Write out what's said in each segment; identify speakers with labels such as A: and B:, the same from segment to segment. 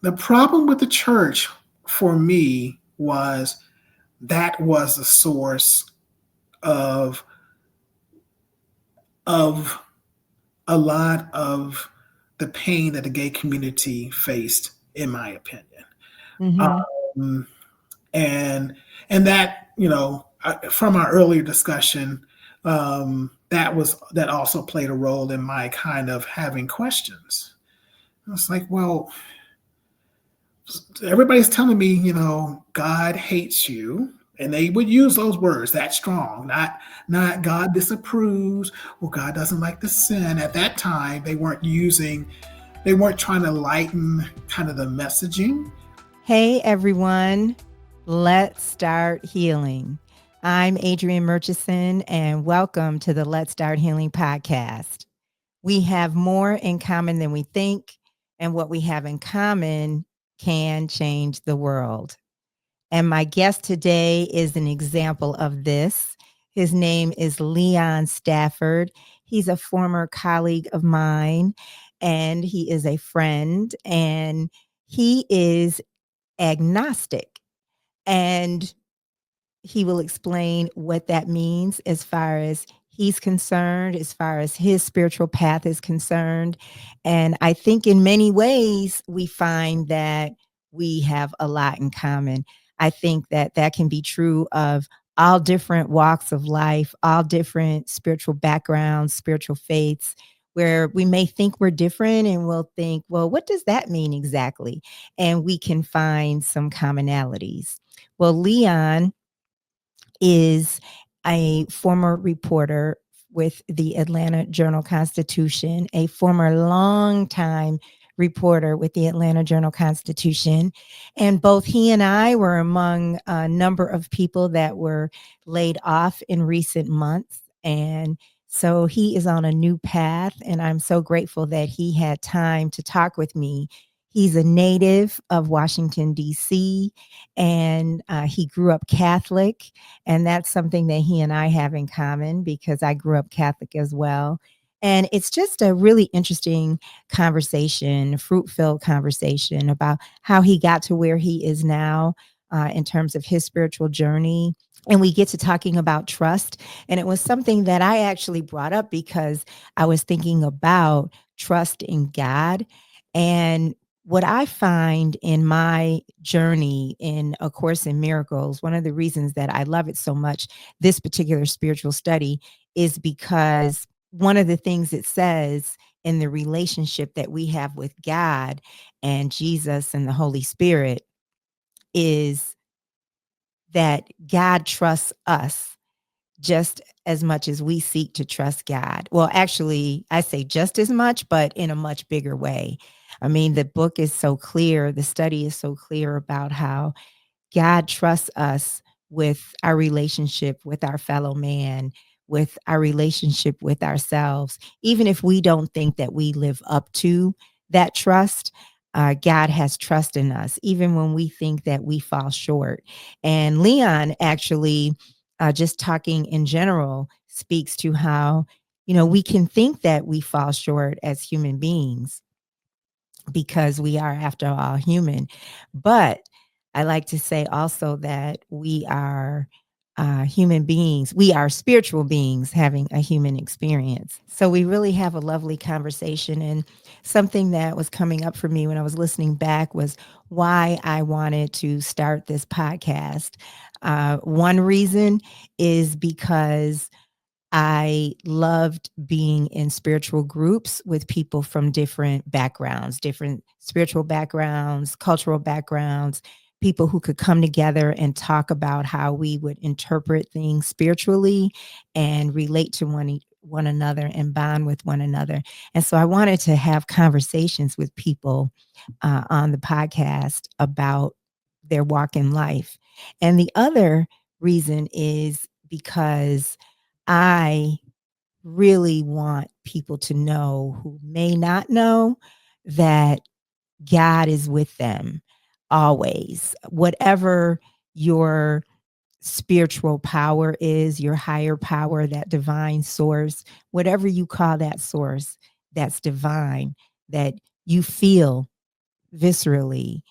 A: The problem with the church for me was that was the source of of a lot of the pain that the gay community faced, in my opinion.
B: Mm-hmm.
A: Um, and and that from our earlier discussion, that also played a role in my kind of having questions. It's like, well, everybody's telling me, God hates you, and they would use those words that strong, not God disapproves or God doesn't like the sin. At that time, they weren't trying to lighten kind of the messaging.
B: Hey, everyone. Let's start healing. I'm Adrienne Murchison, and welcome to the Let's Start Healing podcast. We have more in common than we think, and what we have in common can change the world. And my guest today is an example of this. His name is Leon Stafford. He's a former colleague of mine, and he is a friend, and he is agnostic. And he will explain what that means as far as he's concerned, as far as his spiritual path is concerned. And I think in many ways, we find that we have a lot in common. I think that that can be true of all different walks of life, all different spiritual backgrounds, spiritual faiths, where we may think we're different and we'll think, well, what does that mean exactly? And we can find some commonalities. Well, Leon is a former reporter with the Atlanta Journal-Constitution, a former longtime reporter with the Atlanta Journal-Constitution. And both he and I were among a number of people that were laid off in recent months. And so he is on a new path, and I'm so grateful that he had time to talk with me. He's a native of Washington, D.C., and he grew up Catholic. And that's something that he and I have in common because I grew up Catholic as well. And it's just a really interesting conversation, fruit filled conversation about how he got to where he is now in terms of his spiritual journey. And we get to talking about trust. And it was something that I actually brought up because I was thinking about trust in God. And what I find in my journey in A Course in Miracles, one of the reasons that I love it so much, this particular spiritual study, is because one of the things it says in the relationship that we have with God and Jesus and the Holy Spirit is that God trusts us just as much as we seek to trust God. Well, actually, I say just as much, but in a much bigger way. I mean, the book is so clear, the study is so clear about how God trusts us with our relationship with our fellow man, with our relationship with ourselves. Even if we don't think that we live up to that trust, God has trust in us, even when we think that we fall short. And Leon actually, just talking in general, speaks to how, we can think that we fall short as human beings because we are, after all, human. But I like to say also that we are human beings. We are spiritual beings having a human experience. So we really have a lovely conversation. And something that was coming up for me when I was listening back was why I wanted to start this podcast. One reason is because I loved being in spiritual groups with people from different backgrounds, different spiritual backgrounds, cultural backgrounds, people who could come together and talk about how we would interpret things spiritually and relate to one another and bond with one another. And so I wanted to have conversations with people on the podcast about their walk in life. And the other reason is because I really want people to know who may not know that God is with them always. Whatever your spiritual power is, your higher power, that divine source, whatever you call that source that's divine, that you feel viscerally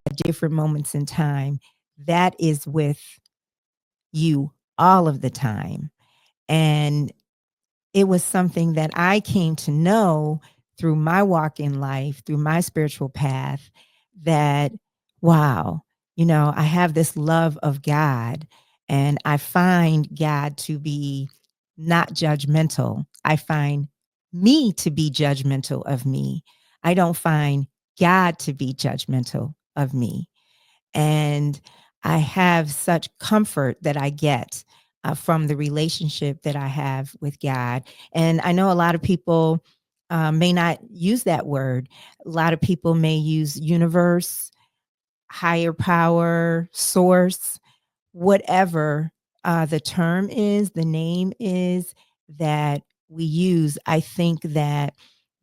B: at different moments in time, that is with you all of the time. And it was something that I came to know through my walk in life, through my spiritual path, that, wow, I have this love of God, and I find God to be not judgmental. I find me to be judgmental of me. I don't find God to be judgmental of me. And I have such comfort that I get from the relationship that I have with God. And I know a lot of people may not use that word. A lot of people may use universe, higher power, source, whatever the term is, the name is that we use. I think that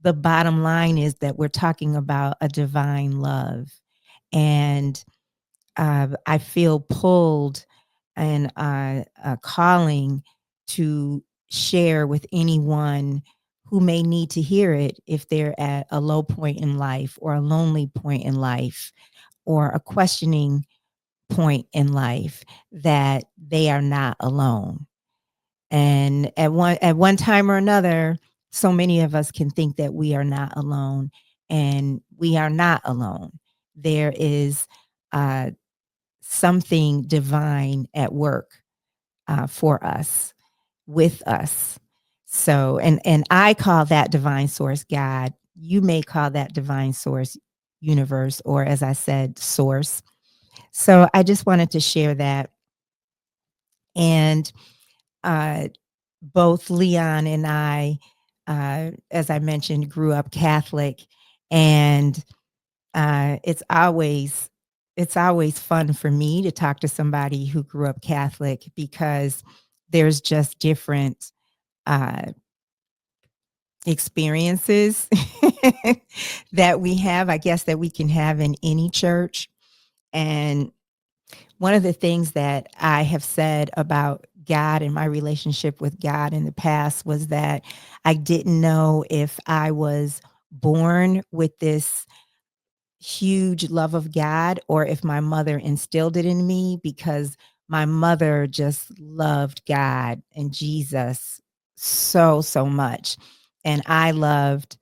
B: the bottom line is that we're talking about a divine love. And I feel pulled and a calling to share with anyone who may need to hear it if they're at a low point in life or a lonely point in life or a questioning point in life, that they are not alone. And at one time or another, so many of us can think that we are not alone, and we are not alone. There is uh, something divine at work for us, with us. So, and I call that divine source God. You may call that divine source universe, or as I said, source. So I just wanted to share that. And uh, both Leon and I, as I mentioned, grew up Catholic, and it's always fun for me to talk to somebody who grew up Catholic, because there's just different uh, experiences that we have, I guess, that we can have in any church. And one of the things that I have said about God and my relationship with God in the past was that I didn't know if I was born with this huge love of God or if my mother instilled it in me, because my mother just loved God and Jesus so, so much. And I loved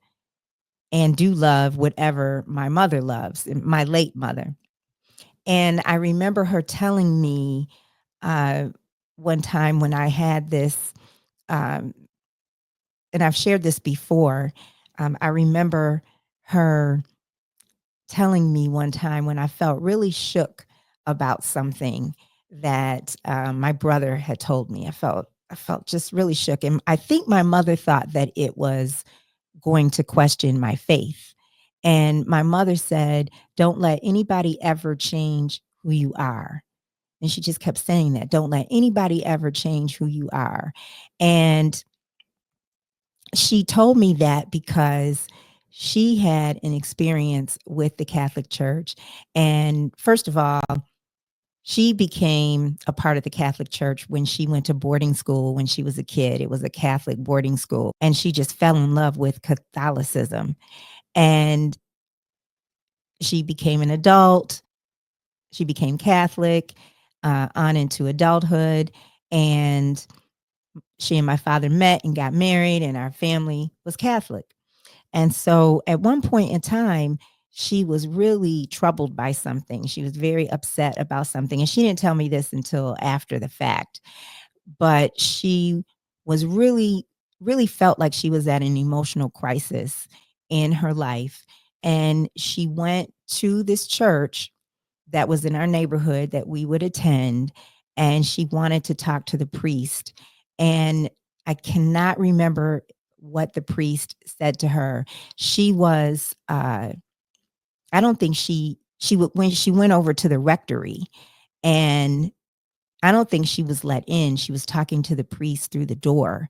B: and do love whatever my mother loves, my late mother. And I remember her telling me uh, one time when I had this, um, and I've shared this before. I remember her telling me one time when I felt really shook about something that my brother had told me. I felt just really shook, and I think my mother thought that it was going to question my faith. And my mother said, "Don't let anybody ever change who you are." And she just kept saying that, "Don't let anybody ever change who you are." And she told me that because she had an experience with the Catholic Church. And first of all, she became a part of the Catholic Church when she went to boarding school when she was a kid. It was a Catholic boarding school. And she just fell in love with Catholicism. And she became an adult. She became Catholic on into adulthood. And she and my father met and got married, and our family was Catholic. And so at one point in time, she was really troubled by something. She was very upset about something. And she didn't tell me this until after the fact, but she was really, really felt like she was at an emotional crisis in her life. And she went to this church that was in our neighborhood that we would attend, and she wanted to talk to the priest. And I cannot remember what the priest said to her. She was I don't think she would when she went over to the rectory, and I don't think she was let in. She was talking to the priest through the door,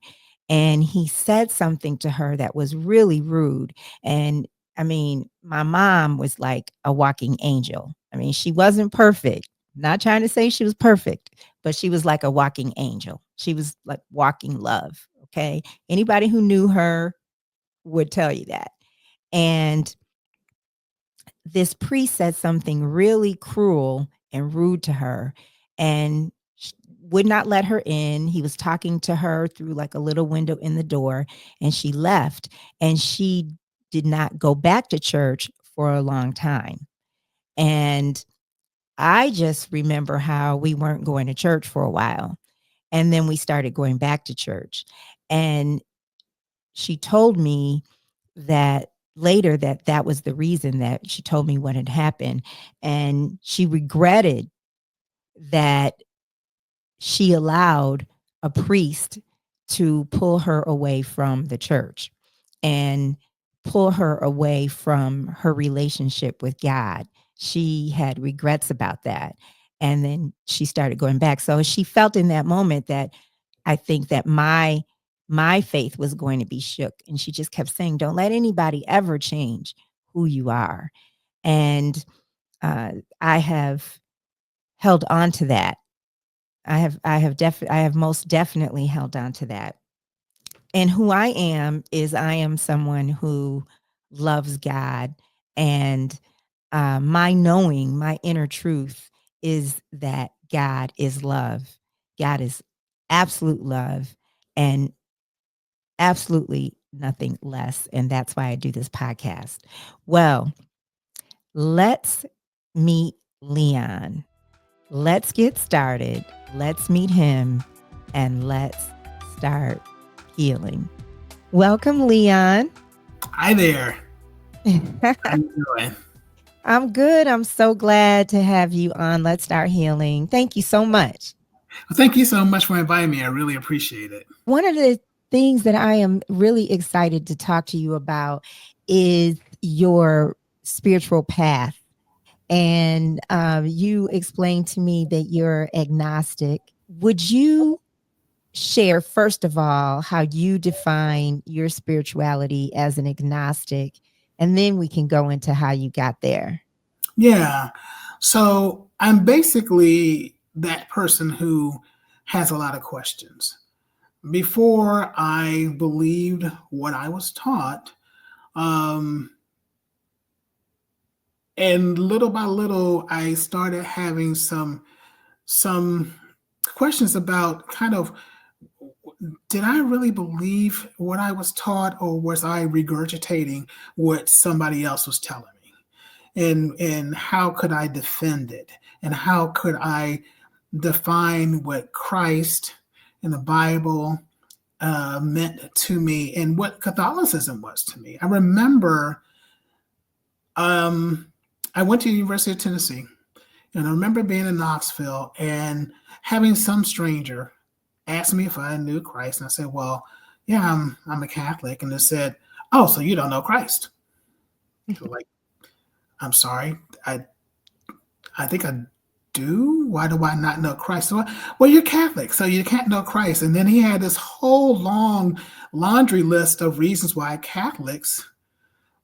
B: and he said something to her that was really rude. And I mean, my mom was like a walking angel. I mean, she wasn't perfect. Not trying to say she was perfect, but she was like a walking angel. She was like walking love. Okay. Anybody who knew her would tell you that. And this priest said something really cruel and rude to her and would not let her in. He was talking to her through like a little window in the door, and she left, and she did not go back to church for a long time. And I just remember how we weren't going to church for a while. And then we started going back to church. And she told me that later that that was the reason, that she told me what had happened. And she regretted that she allowed a priest to pull her away from the church and pull her away from her relationship with God. She had regrets about that. And then she started going back. So she felt in that moment that I think that my faith was going to be shook. And she just kept saying, don't let anybody ever change who you are. And I have held on to that. I have most definitely held on to that. And who I am is I am someone who loves God, and my knowing, my inner truth is that God is love. God is absolute love and absolutely nothing less. And that's why I do this podcast. Well, let's meet Leon. Let's get started. Let's meet him and let's start healing. Welcome, Leon.
A: Hi there. How you doing?
B: I'm good. I'm so glad to have you on Let's Start Healing. Thank you so much.
A: Well, thank you so much for inviting me. I really appreciate it.
B: One of the things that I am really excited to talk to you about is your spiritual path. And you explained to me that you're agnostic. Would you share, first of all, how you define your spirituality as an agnostic? And then we can go into how you got there.
A: Yeah. So I'm basically that person who has a lot of questions. Before I believed what I was taught, um, and little by little, I started having some questions about kind of, did I really believe what I was taught, or was I regurgitating what somebody else was telling me? And how could I defend it? And how could I define what Christ and the Bible meant to me, and what Catholicism was to me? I remember I went to the University of Tennessee, and I remember being in Knoxville and having some stranger ask me if I knew Christ. And I said, well, yeah, I'm a Catholic. And they said, oh, so you don't know Christ? So like, I'm sorry, I think I do. Why do I not know Christ? So, well, you're Catholic, so you can't know Christ. And then he had this whole long laundry list of reasons why Catholics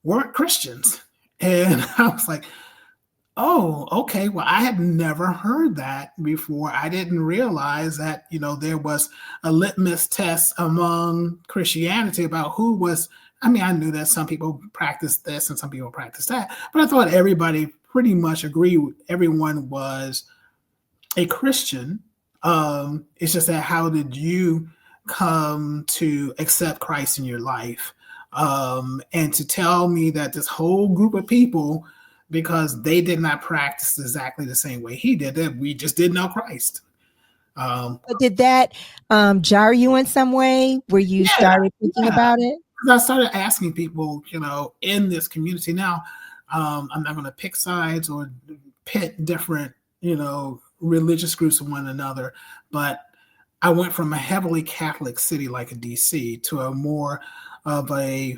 A: weren't Christians. And I was like, oh, okay. Well, I had never heard that before. I didn't realize that, there was a litmus test among Christianity about who was. I mean, I knew that some people practice this and some people practice that, but I thought everybody pretty much agreed. Everyone was a Christian. It's just that, how did you come to accept Christ in your life? And to tell me that this whole group of people, because they did not practice exactly the same way he did, that we just didn't know Christ.
B: But did that jar you in some way where you started thinking about it?
A: I started asking people, in this community. Now, I'm not going to pick sides or pit different, religious groups with one another, but I went from a heavily Catholic city like DC to a more of a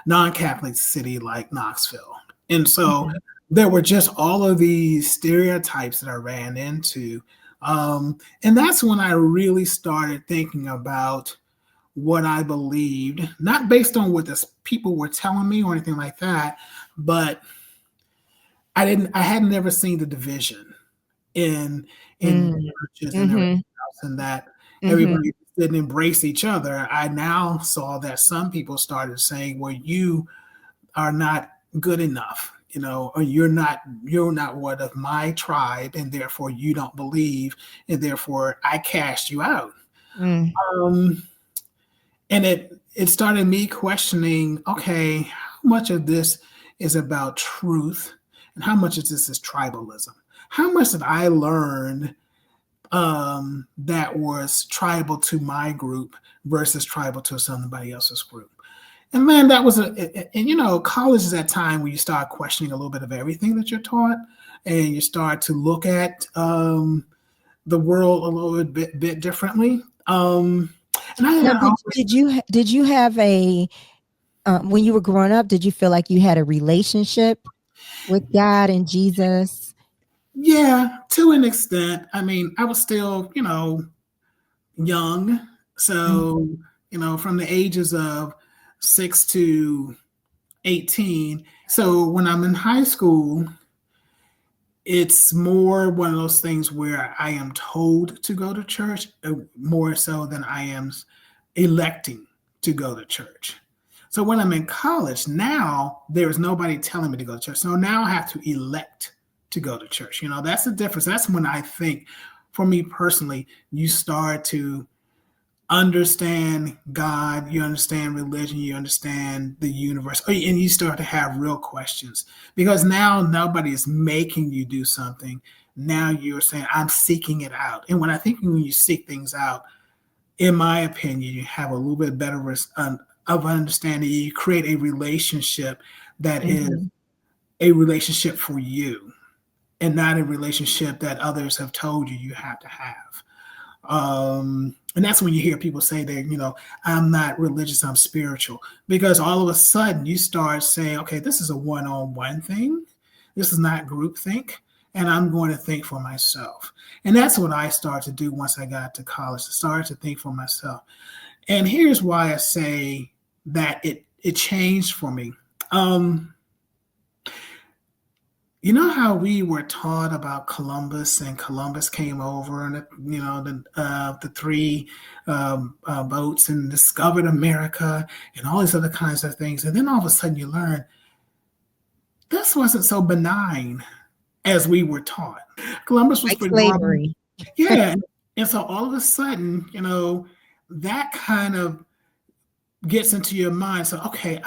A: non-Catholic city like Knoxville. And so there were just all of these stereotypes that I ran into. And that's when I really started thinking about what I believed, not based on what the people were telling me or anything like that, but I had never seen the division in churches and everything else, and that everybody didn't embrace each other. I now saw that some people started saying, well, you are not good enough, or you're not one of my tribe, and therefore you don't believe, and therefore I cast you out.
B: Mm.
A: Um, and it started me questioning, okay, how much of this is about truth, and how much of this is tribalism? How much did I learn that was tribal to my group versus tribal to somebody else's group? And man, that was college is that time where you start questioning a little bit of everything that you're taught, and you start to look at the world a little bit differently. And
B: Now,
A: I always,
B: did you have a when you were growing up? Did you feel like you had a relationship with God and Jesus?
A: yeah, to an extent. I mean, I was still, young,
B: Mm.
A: so from the ages of 6 to 18. So when I'm in high school, it's more one of those things where I am told to go to church, more so than I am electing to go to church. So when I'm in college, now there's nobody telling me to go to church. So now I have to elect to go to church. That's the difference. That's when I think, for me personally, you start to understand God, you understand religion, you understand the universe, and you start to have real questions, because now nobody is making you do something. Now you're saying, I'm seeking it out. And when you seek things out, in my opinion, you have a little bit better of understanding. You create a relationship that is
B: Mhm.
A: a relationship for you, and not a relationship that others have told you have to have. And that's when you hear people say that, I'm not religious, I'm spiritual, because all of a sudden you start saying, okay, this is a one-on-one thing. This is not groupthink, and I'm going to think for myself. And that's what I started to do once I got to college. I started to think for myself. And here's why I say that it changed for me. Um, you know how we were taught about Columbus, and Columbus came over, and the three boats, and discovered America and all these other kinds of things. And then all of a sudden you learn this wasn't so benign as we were taught. Columbus was
B: Like
A: pretty wrong.
B: slavery.
A: Yeah. And so all of a sudden, that kind of gets into your mind. So, okay,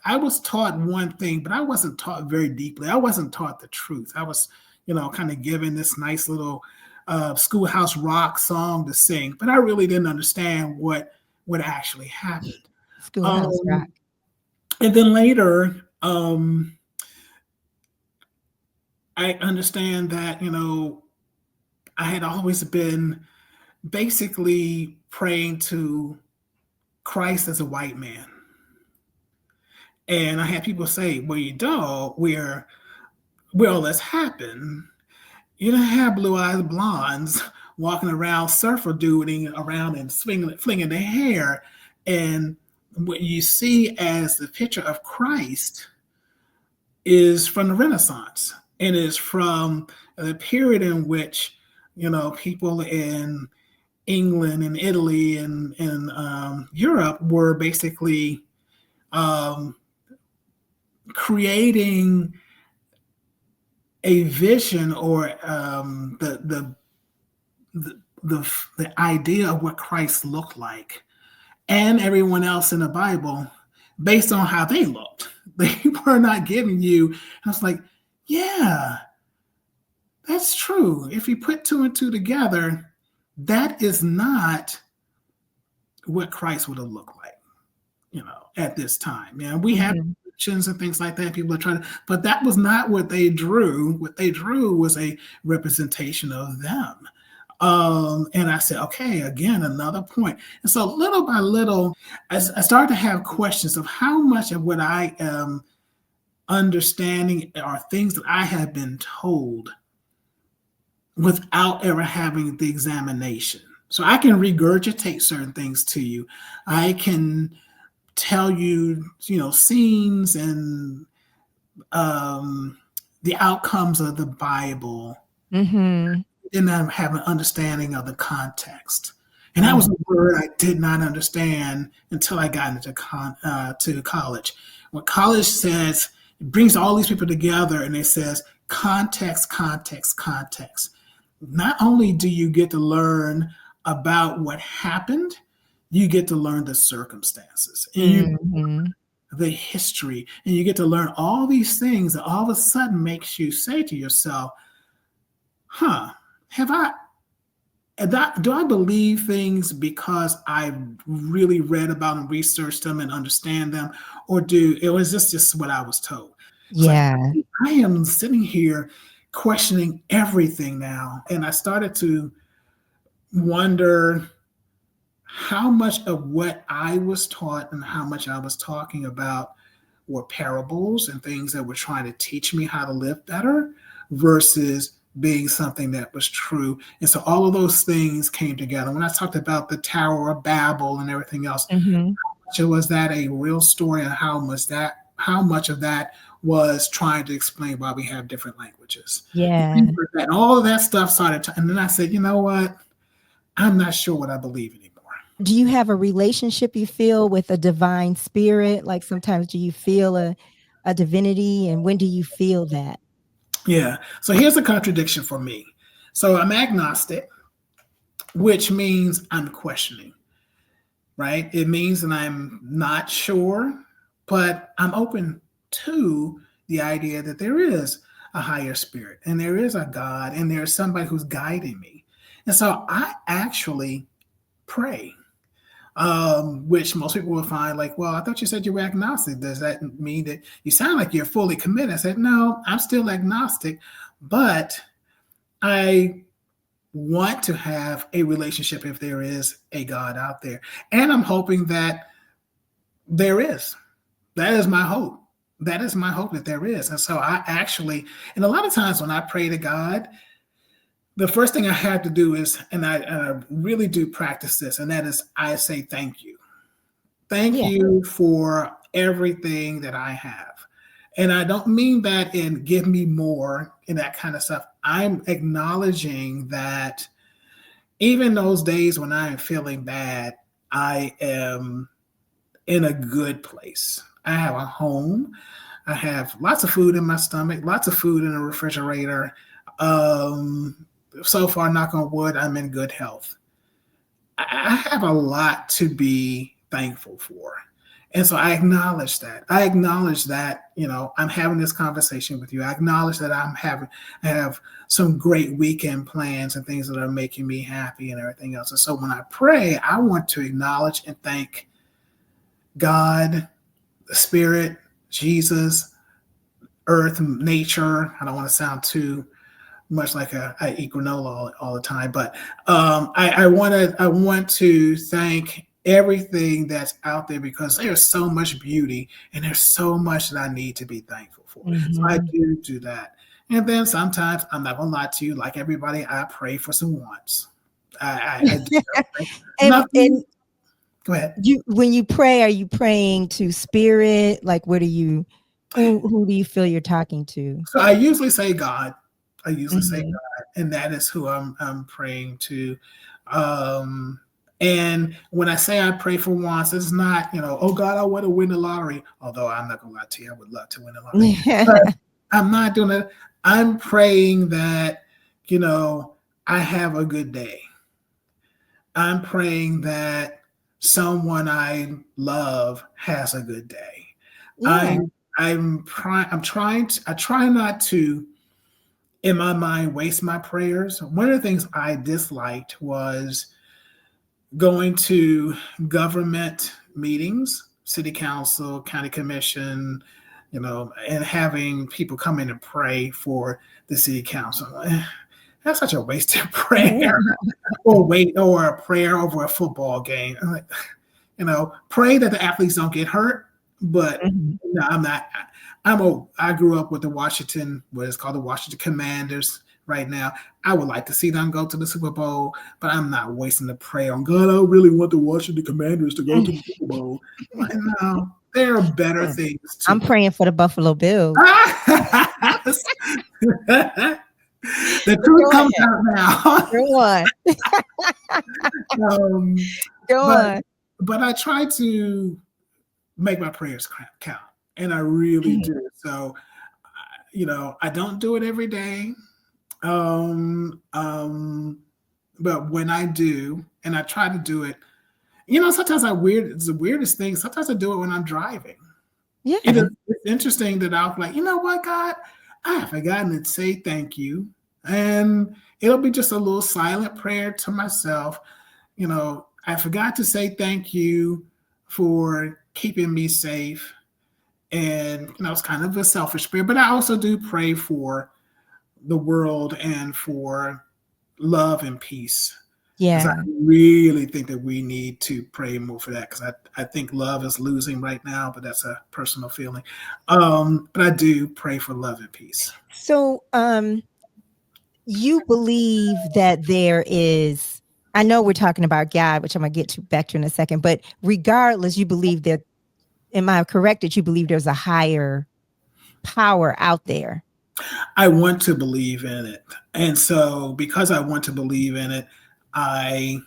A: I was taught one thing, but I wasn't taught very deeply. I wasn't taught the truth. I was, kind of given this nice little schoolhouse rock song to sing, but I really didn't understand what actually happened.
B: Schoolhouse Rock.
A: Um, and then later, I understand that, I had always been basically praying to Christ as a white man. And I had people say, well, you don't, where all this happened. You don't have blue-eyed blondes walking around, surfer duding around and flinging their hair. And what you see as the picture of Christ is from the Renaissance, and is from the period in which, people in England and Italy and Europe were basically um, creating a vision, or the idea of what Christ looked like, and everyone else in the Bible, based on how they looked. They were not giving you. I was like, yeah, that's true. If you put two and two together, that is not what Christ would have looked like, at this time. Yeah, we have
B: Mhm.
A: and things like that. People are trying to, but that was not what they drew. What they drew was a representation of them. And I said, okay, again, another point. And so little by little, I started to have questions of how much of what I am understanding are things that I have been told without ever having the examination. So I can regurgitate certain things to you. I can tell you, scenes and the outcomes of the Bible,
B: Mhm.
A: then I have an understanding of the context. And that was a
B: Mhm.
A: word I did not understand until I got into to college. When college says, brings all these people together and it says context, context, context. Not only do you get to learn about what happened, you get to learn the circumstances and you
B: Mhm.
A: the history, and you get to learn all these things that all of a sudden makes you say to yourself, huh, have I do I believe things because I've really read about and researched them and understand them, or is this just what I was told? So
B: Yeah.
A: I am sitting here questioning everything now, and I started to wonder how much of what I was taught and how much I was talking about were parables and things that were trying to teach me how to live better versus being something that was true. And so all of those things came together. When I talked about the Tower of Babel and everything else,
B: Mhm.
A: was that a real story and how much of that was trying to explain why we have different languages.
B: Yeah.
A: And all of that stuff started and then I said, you know what? I'm not sure what I believe anymore.
B: Do you have a relationship you feel with a divine spirit? Like sometimes do you feel a divinity, and when do you feel that?
A: Yeah. So here's a contradiction for me. So I'm agnostic, which means I'm questioning, right? It means that I'm not sure, but I'm open to the idea that there is a higher spirit and there is a God and there's somebody who's guiding me. And so I actually pray, which most people will find like, well, I thought you said you were agnostic. Does that mean that you sound like you're fully committed? I said, no, I'm still agnostic, but I want to have a relationship if there is a God out there. And I'm hoping that there is. That is my hope. That is my hope that there is. And so I actually, and a lot of times when I pray to God, the first thing I have to do is, and I really do practice this, and that is I say thank you. Thank
B: Yeah.
A: you for everything that I have. And I don't mean that in give me more and that kind of stuff. I'm acknowledging that even those days when I am feeling bad, I am in a good place. I have a home. I have lots of food in my stomach, lots of food in the refrigerator. So far, knock on wood, I'm in good health. I have a lot to be thankful for. And so I acknowledge that. I acknowledge that, I'm having this conversation with you. I acknowledge that I have some great weekend plans and things that are making me happy and everything else. And so when I pray, I want to acknowledge and thank God, the Spirit, Jesus, earth, nature. I don't want to sound too much like a granola all the time, but I want to thank everything that's out there because there's so much beauty and there's so much that I need to be thankful for. So I
B: Mhm.
A: do that. And then sometimes I'm not gonna lie to you, like everybody, I pray for some wants. I do
B: And
A: nothing. Go ahead.
B: you, when you pray, are you praying to spirit? Like what are you, who do you feel you're talking to?
A: So I usually say God. I usually say
B: Mhm.
A: God, and that is who I'm praying to. Um, and when I say I pray for wants, it's not, oh God, I want to win the lottery. Although I'm not gonna lie to you, I would love to win the lottery. But I'm not doing it. I'm praying that, I have a good day. I'm praying that someone I love has a good day.
B: Yeah.
A: I try not to in my mind waste my prayers. One of the things I disliked was going to government meetings, city council, county commission, and having people come in and pray for the city council. That's such a wasted prayer, or a prayer over a football game. I'm like, pray that the athletes don't get hurt, but
B: Mhm.
A: no, I'm not. I grew up with what is called the Washington Commanders right now. I would like to see them go to the Super Bowl, but I'm not wasting the prayer on God. I really want the Washington Commanders to go to the Super Bowl. Like, no, there are better things to
B: I'm
A: pray.
B: praying for the Buffalo Bills.
A: The truth
B: Go
A: comes
B: ahead.
A: out
B: Go on.
A: now.
B: Go
A: But
B: on.
A: I try to make my prayers count. and I really
B: Mhm.
A: do. So, I don't do it every day. Um, um, but when I do, and I try to do it, sometimes it's the weirdest thing. Sometimes I do it when I'm driving.
B: Yeah.
A: It's interesting that I'll be like, you know what, God, I have forgotten to say thank you. And it'll be just a little silent prayer to myself. I forgot to say thank you for keeping me safe. And, it's kind of a selfish prayer, but I also do pray for the world and for love and peace. Because I
B: Yeah.
A: really think that we need to pray more for that, because I think love is losing right now, but that's a personal feeling. But I do pray for love and peace.
B: So, you believe that there is, I know we're talking about God, which I'm going to get to back to in a second, but regardless, you believe that, am I correct that you believe there's a higher power out there?
A: I want to believe in it. And so because I want to believe in it, I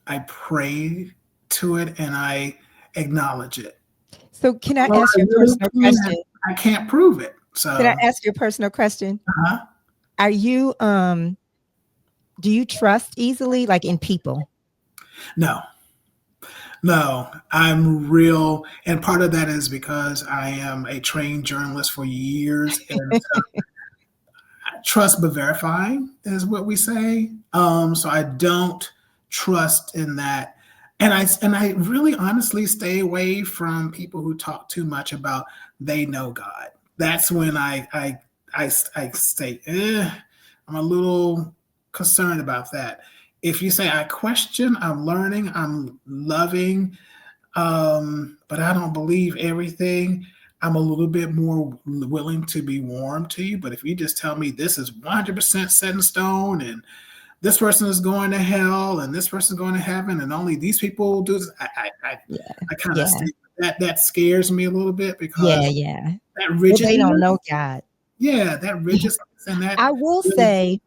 A: I pray to it and I acknowledge it.
B: So, can I
A: Well,
B: ask
A: I
B: you a
A: really
B: personal
A: can't.
B: question?
A: I can't prove it.
B: Can I
A: So,
B: ask you a personal question?
A: uh-huh.
B: Are you, do you trust easily, like in people?
A: No, no, I'm real. And part of that is because I am a trained journalist for years. And so trust but verify is what we say. So I don't trust in that. And I really honestly stay away from people who talk too much about they know God. That's when I say, I'm a little concerned about that. If you say I question, I'm learning, I'm loving, but I don't believe everything, I'm a little bit more willing to be warm to you. But if you just tell me this is 100% set in stone, and this person is going to hell and this person is going to heaven, and only these people do this,
B: Yeah.
A: I kind of
B: Yeah.
A: stay. That scares me a little bit,
B: Yeah.
A: because
B: Yeah.
A: that
B: Well, they don't
A: rigidness,
B: know God.
A: yeah, that rigidness and that
B: I will
A: really,
B: say,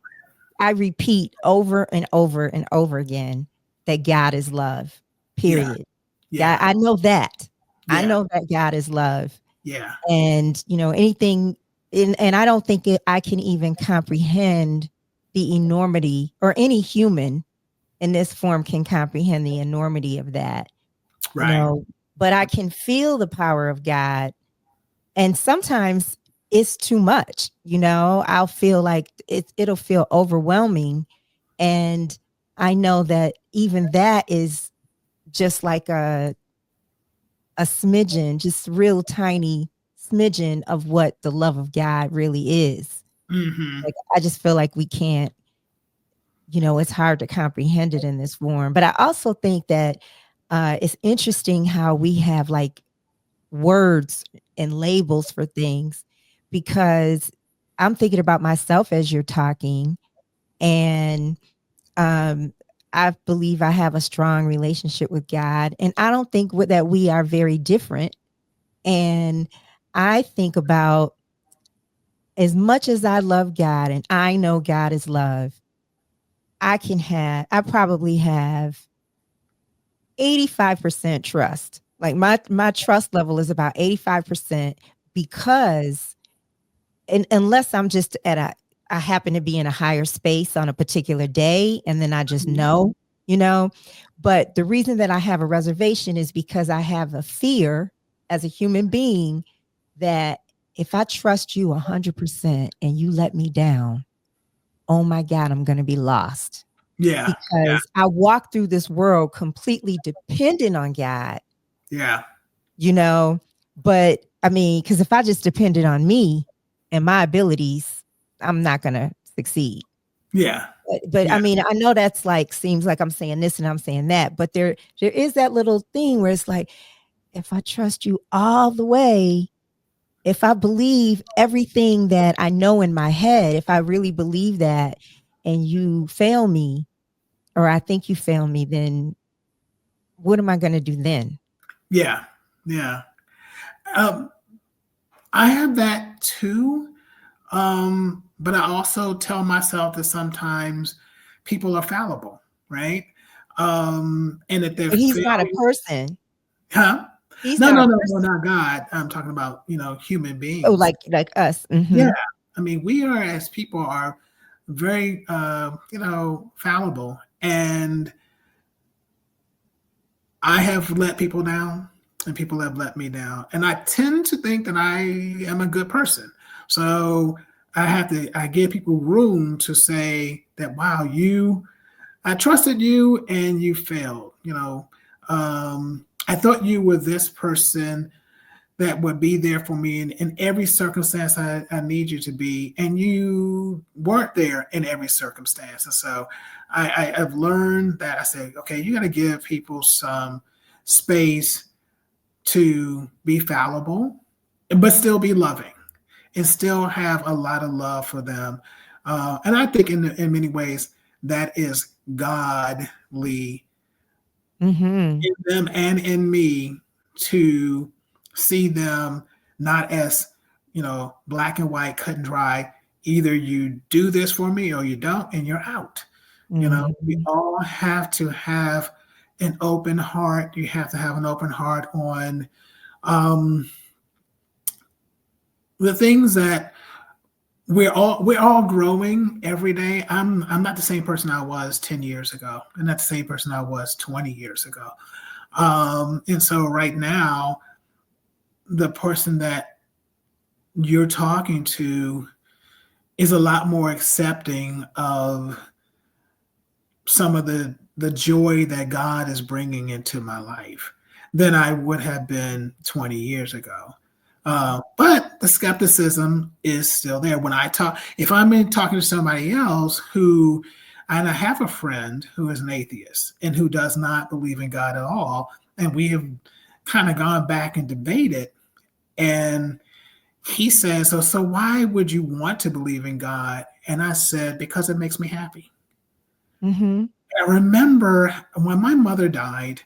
B: I repeat over and over and over again that God is love,
A: yeah,
B: period. God,
A: yeah,
B: I know that. I
A: yeah,
B: know that God is love.
A: yeah,
B: And, anything, and I don't think I can even comprehend the enormity, or any human in this form can comprehend the enormity of that, you
A: right,
B: know, but I can feel the power of God. And sometimes it's too much, I'll feel like it'll feel overwhelming. And I know that even that is just like a smidgen, just real tiny smidgen of what the love of God really is.
A: hmm,
B: Like, I just feel like we can't, it's hard to comprehend it in this form. But I also think that it's interesting how we have like words and labels for things, because I'm thinking about myself as you're talking, and um, I believe I have a strong relationship with God, and I don't think that we are very different. And I think about, as much as I love God and I know God is love, I probably have 85% trust. Like, my trust level is about 85%, because, and unless I'm just I happen to be in a higher space on a particular day, and then I just know, you know. But the reason that I have a reservation is because I have a fear as a human being that if I trust you 100% and you let me down, oh my God, I'm going to be lost,
A: yeah, yeah,
B: because I walk through this world completely dependent on God,
A: yeah,
B: you know. But I mean, because if I just depended on me and my abilities, I'm not going to succeed.
A: yeah,
B: But I
A: yeah,
B: mean, I know that's like, seems like I'm saying this and I'm saying that, but there is that little thing where it's like, if I trust you all the way, if I believe everything that I know in my head, if I really believe that, and you fail me, or I think you fail me, then what am I going to do then?
A: yeah, yeah. Um, I have that too. But I also tell myself that sometimes people are fallible, right? And that they're
B: But he's not a
A: failing,
B: person.
A: huh?
B: He's
A: No,
B: not
A: no,
B: a
A: no, no,
B: person.
A: not God. I'm talking about, human
B: Oh,
A: beings.
B: like us.
A: Yeah.
B: Mm-hmm.
A: I mean, we are as people are very fallible. And I have let people down and people have let me down. And I tend to think that I am a good person. So I give people room to say that, wow, I trusted you and you failed. I thought you were this person that would be there for me in every circumstance I need you to be, and you weren't there in every circumstance. And so I've learned that I said, okay, you got to give people some space to be fallible, but still be loving and still have a lot of love for them. And I think in many ways that is godly
B: Mm-hmm.
A: in them and in me to see them not as, black and white, cut and dry. Either you do this for me or you don't, and you're out. We
B: Mm-hmm.
A: all have to have an open heart. You have to have an open heart on um, the things that we're all growing every day. I'm not the same person I was 10 years ago. I'm not the same person I was 20 years ago. And so right now, the person that you're talking to is a lot more accepting of some of the joy that God is bringing into my life than I would have been 20 years ago. But the skepticism is still there. If I'm talking to somebody else and I have a friend who is an atheist and who does not believe in God at all, and we have kind of gone back and debated, and he says, so why would you want to believe in God? And I said, because it makes me happy.
B: Mm-hmm.
A: I remember when my mother died,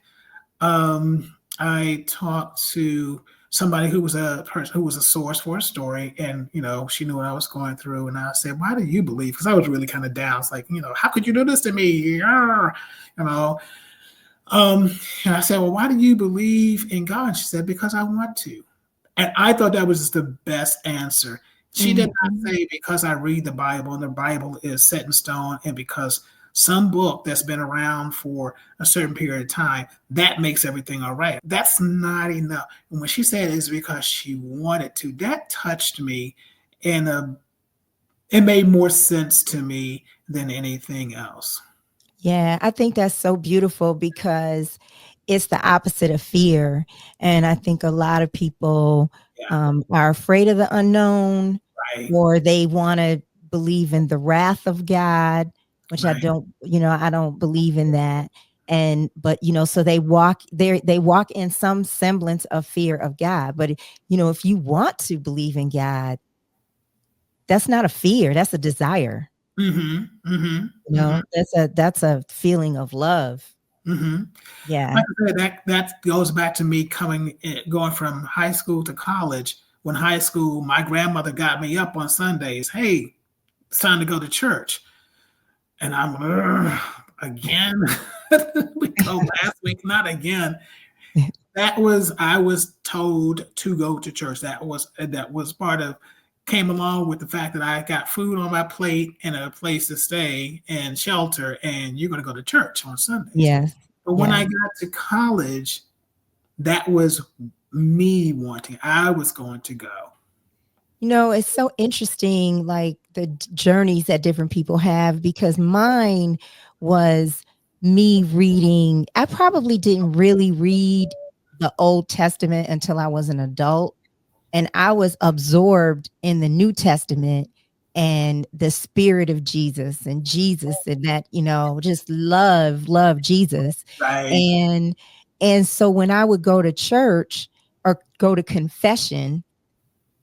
A: I talked to somebody who was a person who was a source for a story, and she knew what I was going through, and I said, "Why do you believe?" Because I was really kind of down. It's like, how could you do this to me? Ah, You know, um, and I said, "Well, why do you believe in God?" She said, "Because I want to." And I thought that was just the best answer. She did not
B: Mm-hmm.
A: say because I read the Bible and the Bible is set in stone and because some book that's been around for a certain period of time, that makes everything all right. That's not enough. And when she said it's because she wanted to, that touched me and it made more sense to me than anything else.
B: Yeah, I think that's so beautiful because it's the opposite of fear. And I think a lot of people
A: Yeah,
B: are afraid of the unknown,
A: right,
B: or they want to believe in the wrath of God, which
A: right.
B: I don't believe in that. And but so they walk in some semblance of fear of God. But if you want to believe in God, that's not a fear, that's a desire.
A: Mm-hmm. Mm-hmm. Mm-hmm.
B: That's a feeling of love.
A: Mm-hmm.
B: Yeah.
A: Like I said, that goes back to me going from high school to college. When high school, my grandmother got me up on Sundays. Hey, it's time to go to church, and I'm again. We go last week, not again. I was told to go to church. That was part of came along with the fact that I got food on my plate and a place to stay and shelter, and you're going to go to church on Sundays.
B: Yes.
A: But when I
B: Yes.
A: got to college, that was me wanting. I was going to go.
B: It's so interesting, like the journeys that different people have, because mine was me reading. I probably didn't really read the Old Testament until I was an adult. And I was absorbed in the New Testament and the spirit of Jesus and that, just love Jesus.
A: Right.
B: And so when I would go to church or go to confession,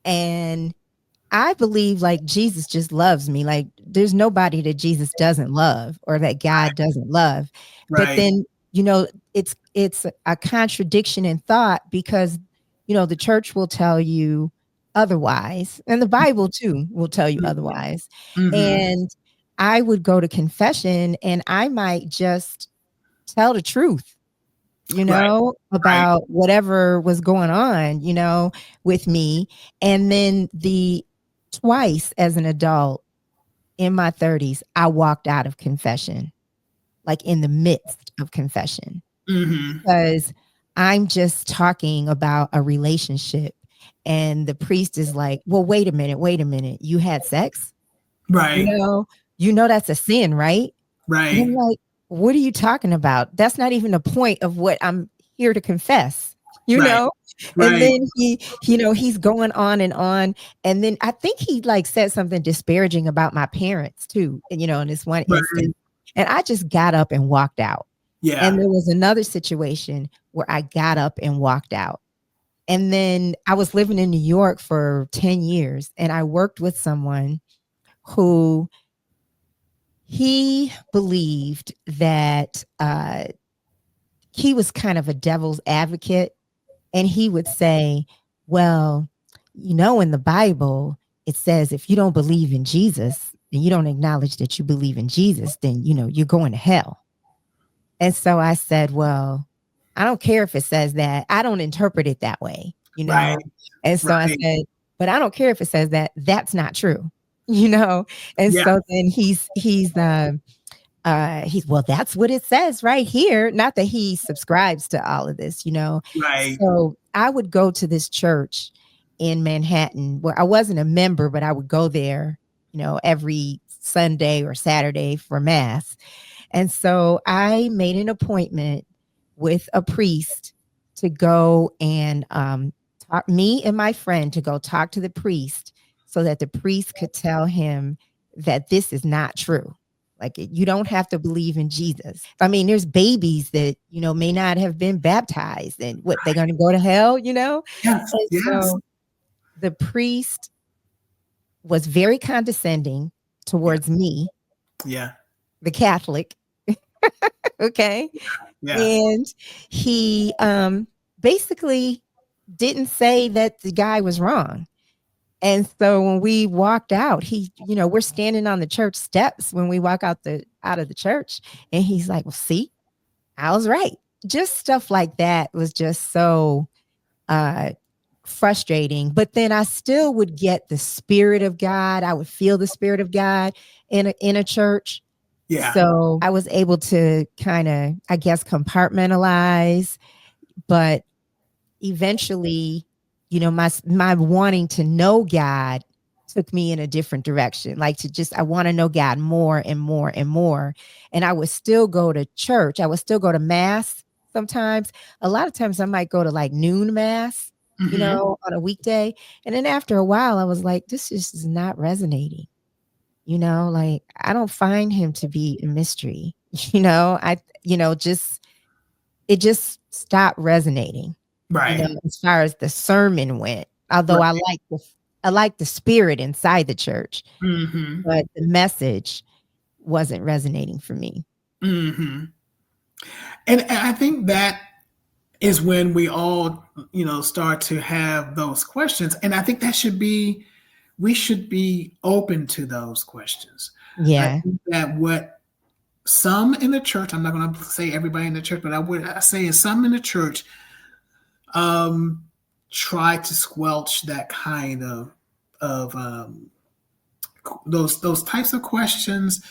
B: and I believe like Jesus just loves me. Like there's nobody that Jesus doesn't love or that God doesn't love. But
A: Right.
B: then, it's a contradiction in thought because, the church will tell you otherwise. And the Bible too will tell you otherwise.
A: Mm-hmm.
B: And I would go to confession and I might just tell the truth.
A: Right. Right.
B: about whatever was going on, with me. And then the twice as an adult in my 30s, I walked out of confession, like in the midst of confession,
A: Hmm.
B: because I'm just talking about a relationship. And the priest is like, well, wait a minute. You had sex? You
A: Right.
B: know, that's a sin, right? And I'm
A: Right.
B: like, what are you talking about? That's not even the point of what I'm here to confess, you
A: Right.
B: know? And
A: Right.
B: then he's going on and on. And then I think he like said something disparaging about my parents too, and in this one
A: Right.
B: instance. And I just got up and walked out. And
A: Yeah.
B: there was another situation where I got up and walked out. And then I was living in New York for 10 years and I worked with someone who he believed that he was kind of a devil's advocate. And he would say, well, in the Bible, it says if you don't believe in Jesus and you don't acknowledge that you believe in Jesus, then, you're going to hell. And so I said, well, I don't care if it says that. I don't interpret it that way.
A: Right.
B: And so I
A: Right.
B: said, but I don't care if it says that. That's not true, you know? And
A: Yeah.
B: so then he's well, that's what it says right here. Not that he subscribes to all of this.
A: Right.
B: So I would go to this church in Manhattan where I wasn't a member, but I would go there, every Sunday or Saturday for mass. And so I made an appointment with a priest to go and talk, me and my friend to go talk to the priest so that the priest could tell him that this is not true. Like you don't have to believe in Jesus. I mean, there's babies that, may not have been baptized and what they're going to go to hell.
A: Yes.
B: And
A: Yes.
B: so the priest was very condescending
A: Yeah.
B: towards me,
A: Yeah.
B: the Catholic. Okay.
A: Yeah.
B: And he basically didn't say that the guy was wrong. And so when we walked out, we're standing on the church steps when we walk out of the church. And he's like, well, see, I was right. Just stuff like that was just so uh frustrating. But then I still would get the spirit of God. I would feel the spirit of God in a church.
A: Yeah.
B: So I was able to kind of, I guess, compartmentalize, but eventually, my wanting to know God took me in a different direction. Like I want to know God more and more and more. And I would still go to church. I would still go to mass sometimes. A lot of times I might go to like noon mass,
A: Hmm.
B: on a weekday. And then after a while, I was like, this just is not resonating. Like I don't find him to be a mystery. Just it just stopped resonating,
A: Right.
B: as far as the sermon went. Although
A: Right.
B: I like the spirit inside the church,
A: Hmm.
B: but the message wasn't resonating for me.
A: Hmm. And I think that is when we all, start to have those questions. And I think we should be open to those questions. I
B: Yeah.
A: think that what some in the church, I'm not going to say everybody in the church, but I say some in the church um, try to squelch that kind of those types of questions,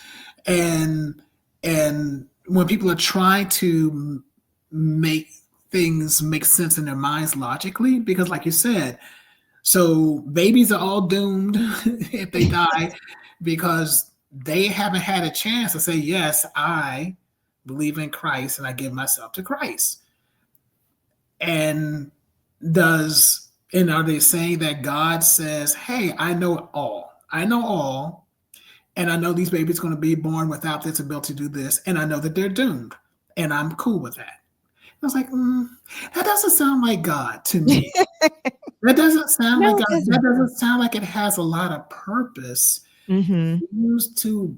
A: and when people are trying to make things make sense in their minds logically, because like you said, so babies are all doomed if they die because they haven't had a chance to say, yes, I believe in Christ and I give myself to Christ. And are they saying that God says, hey, I know all. I know all. And I know these babies are going to be born without this ability to do this. And I know that they're doomed. And I'm cool with that. I was like, that doesn't sound like God to me. That doesn't sound like
B: No, it
A: God. That
B: doesn't.
A: doesn't sound like it has a lot of purpose.
B: Mhm.
A: Used to,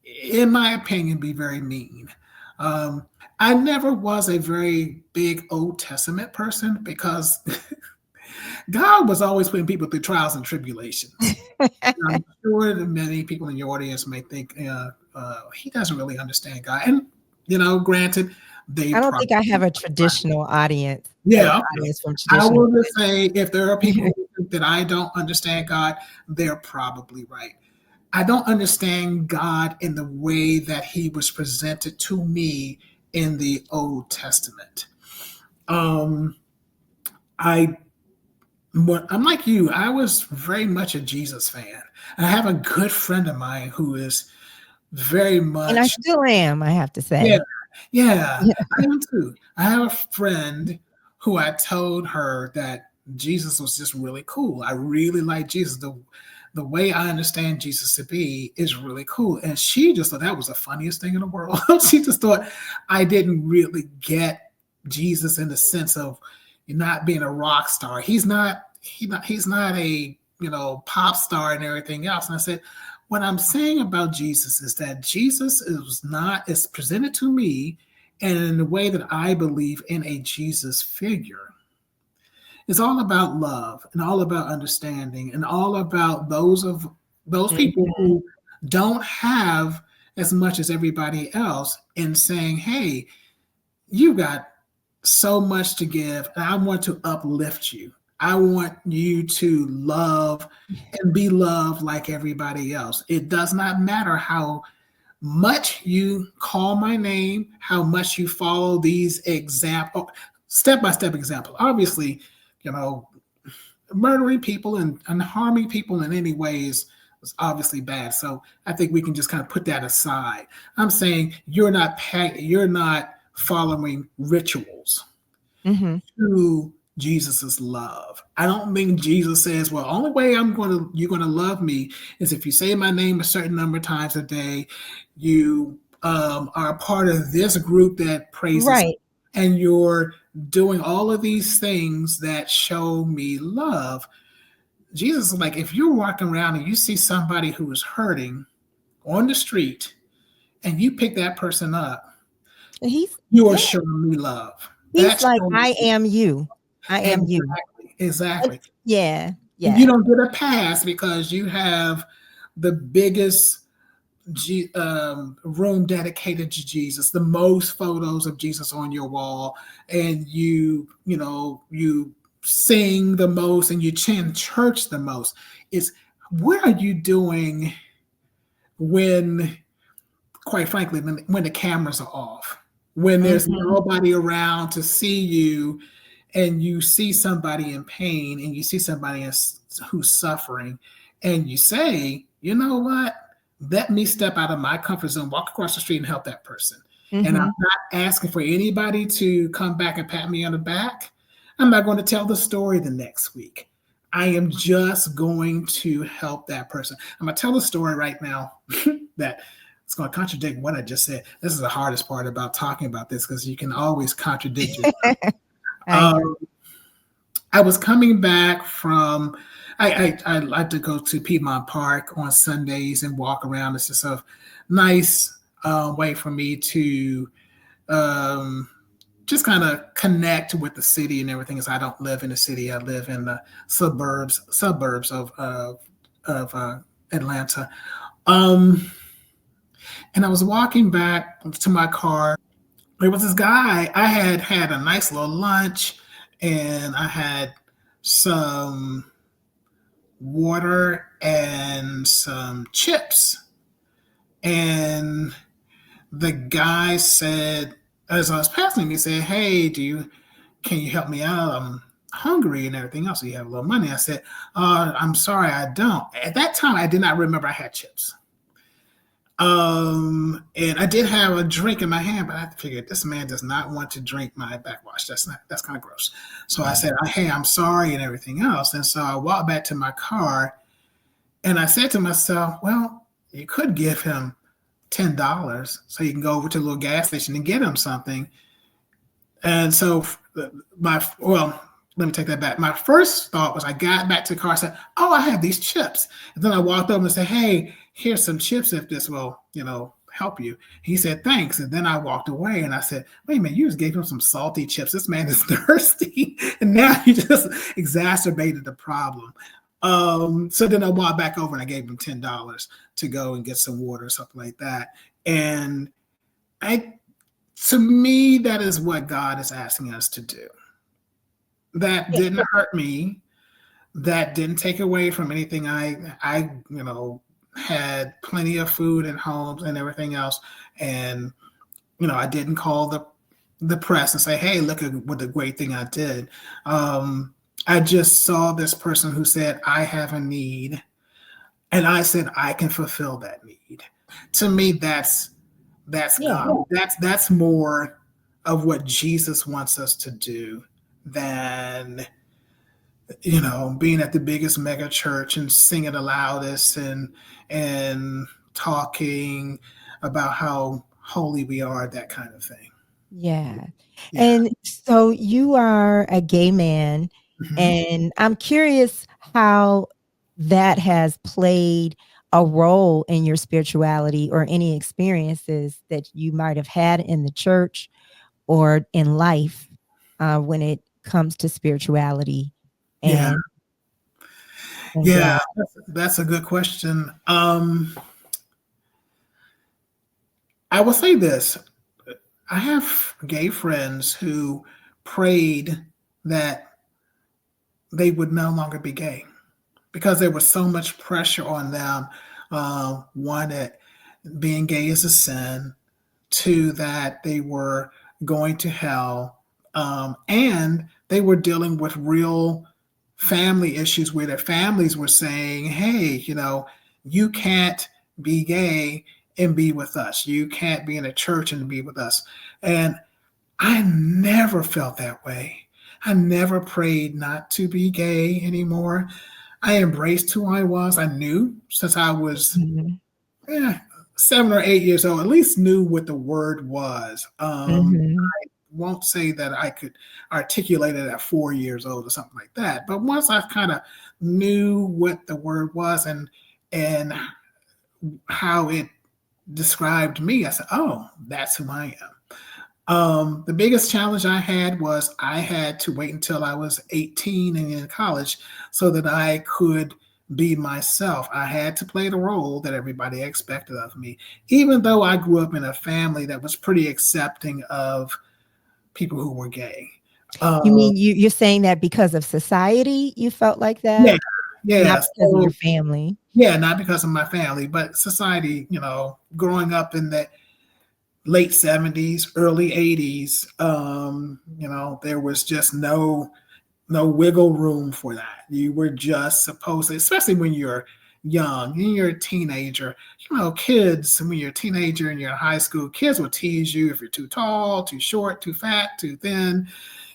A: in my opinion, be very mean. Um, I never was a very big Old Testament person because God was always putting people through trials and tribulations. I'm sure that many people in your audience may think he doesn't really understand God. And, granted, they
B: I don't think I
A: probably
B: have a
A: right.
B: traditional audience, an
A: Yeah, okay.
B: audience from
A: I
B: traditional
A: will just say if there are people
B: religion.
A: who think that I don't understand God, they're probably right. I don't understand God in the way that he was presented to me in the Old Testament. Um, I I'm like you. I was very much a Jesus fan. I have a good friend of mine who is very
B: And I
A: much
B: still am, I have to
A: yeah,
B: say.
A: yeah.
B: Yeah.
A: I am too. I have a friend who I told her that Jesus was just really cool. I really like Jesus. The way I understand Jesus to be is really cool. And she just thought that was the funniest thing in the world. She just thought I didn't really get Jesus in the sense of not being a rock star. He's not a pop star and everything else. And I said, what I'm saying about Jesus is that Jesus is presented to me and in the way that I believe in a Jesus figure. It's all about love and all about understanding and all about those people
B: Mhm.
A: who don't have as much as everybody else in saying, hey, you got so much to give and I want to uplift you. I want you to love and be loved like everybody else. It does not matter how much you call my name, how much you follow these step by step example. Obviously, you know, murdering people and harming people in any ways was obviously bad. So I think we can just kind of put that aside. I'm saying you're not following rituals
B: Mhm.
A: to Jesus's love. I don't think Jesus says, "Well, only way you're gonna love me is if you say my name a certain number of times a day, you are a part of this group that praises,
B: Right.
A: and you're doing all of these things that show me love." Jesus is like, if you're walking around and you see somebody who is hurting on the street, and you pick that person up,
B: He's
A: you are
B: yeah,
A: showing me love.
B: he's
A: That's
B: like,
A: showing
B: "I
A: me
B: am you. I am you."
A: exactly, exactly.
B: It's yeah,
A: You
B: yeah.
A: don't get a pass because you have the biggest room dedicated to Jesus, the most photos of Jesus on your wall, and you sing the most and you chant church the most. It's what are you doing when, quite frankly, when the cameras are off, when there's
B: Mhm.
A: nobody around to see you, and you see somebody in pain and you see somebody who's suffering, and you say, you know what? Let me step out of my comfort zone, walk across the street and help that person. And I'm
B: Mhm.
A: not asking for anybody to come back and pat me on the back. I'm not going to tell the story the next week. I am just going to help that person. I'm going to tell a story right now that it's going to contradict what I just said. This is the hardest part about talking about this because you can always contradict yourself.
B: I agree.
A: Um, I was coming back from. I like to go to Piedmont Park on Sundays and walk around. It's just a nice way for me to um, just kind of connect with the city and everything. As I don't live in the city, I live in the suburbs of Atlanta. Um, and I was walking back to my car. There was this guy. I had had a nice little lunch, and I had some water and some chips. And the guy said, as I was passing him, he said, "Hey, can you help me out? I'm hungry and everything else. So you have a little money." I said, "I'm sorry, I don't." At that time, I did not remember I had chips. And I did have a drink in my hand, but I figured this man does not want to drink my backwash. That's kind of gross. So I said, "Hey, I'm sorry," and everything else. And so I walked back to my car and I said to myself, well, you could give him $10 so you can go over to the little gas station and get him something. And so let me take that back. My first thought was I got back to the car, I said, "Oh, I have these chips." And then I walked over and said, "Hey, here's some chips if this will, help you." He said, "Thanks." And then I walked away and I said, "Wait a minute, you just gave him some salty chips. This man is thirsty." And now you just exacerbated the problem. So then I walked back over and I gave him $10 to go and get some water or something like that. And I To me, that is what God is asking us to do. That
B: Yeah.
A: didn't hurt me. That didn't take away from anything. I had plenty of food and homes and everything else, and I didn't call the press and say, "Hey, look at what the great thing I did." I just saw this person who said, "I have a need," and I said, "I can fulfill that need." To me, that's
B: Yeah.
A: God. That's more of what Jesus wants us to do than being at the biggest mega church and singing the loudest and talking about how holy we are, that kind of thing.
B: Yeah.
A: Yeah.
B: And so you are a gay man,
A: Mhm.
B: and I'm curious how that has played a role in your spirituality or any experiences that you might have had in the church or in life when it comes to spirituality
A: Yeah.
B: and
A: Yeah.
B: God.
A: That's a good question. I will say this. I have gay friends who prayed that they would no longer be gay because there was so much pressure on them. One, that being gay is a sin. Two, that they were going to hell. And they were dealing with real family issues where their families were saying, "Hey, you can't be gay and be with us. You can't be in a church and be with us." And I never felt that way. I never prayed not to be gay anymore. I embraced who I was. I knew since I was
B: Mhm.
A: 7 or 8 years old, at least knew what the word was.
B: Mhm.
A: Won't say that I could articulate it at 4 years old or something like that. But once I kind of knew what the word was and how it described me, I said, "Oh, that's who I am." The biggest challenge I had was I had to wait until I was 18 and in college so that I could be myself. I had to play the role that everybody expected of me, even though I grew up in a family that was pretty accepting of people who were gay.
B: You
A: Uh,
B: mean you're saying that because of society you felt like
A: yeah,
B: that, not
A: yeah.
B: because of your
A: So,
B: family?
A: yeah, not because of my family, but society, growing up in the late 70s, early 80s, there was just no wiggle room for that. You were just supposed to, especially when you're young and you're a teenager, kids, when you're a teenager and you're in high school, kids will tease you if you're too tall, too short, too fat, too thin,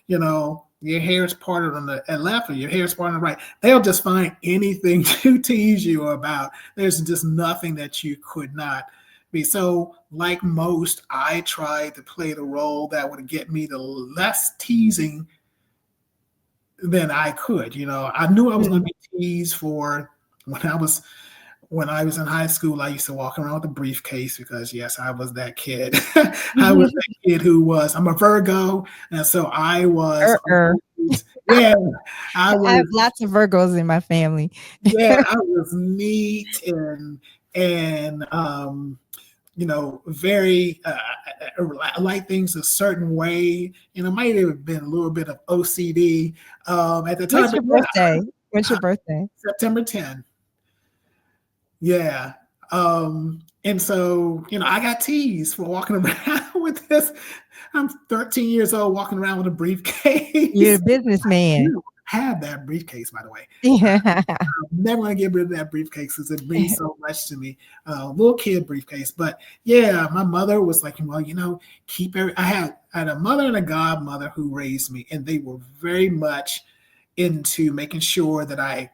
A: your hair is parted on the left or your hair is parted on the right. They'll just find anything to tease you about. There's just nothing that you could not be. So, like most, I tried to play the role that would get me the less teasing than I could. I knew I was going to
B: Mhm.
A: be teased for when I was in high school. I used to walk around with a briefcase because yes, I was that kid. I was that kid I'm a Virgo, and so I was
B: Er.
A: always, yeah, I
B: I have
A: was
B: lots of Virgos in my family.
A: yeah, I was neat and very I like things a certain way. Might have been a little bit of OCD at the time,
B: What's
A: but
B: your
A: yeah,
B: birthday? What's your birthday?
A: September 10. Yeah. And so, I got teased for walking around with this. I'm 13 years old walking around with a
B: You're
A: briefcase.
B: a businessman.
A: You have that briefcase, by the way.
B: Yeah.
A: I'm never gonna get rid of that briefcase because it means so much to me. Little kid briefcase. But yeah, my mother was like, well, keep every I had a mother and a godmother who raised me, and they were very much into making sure that I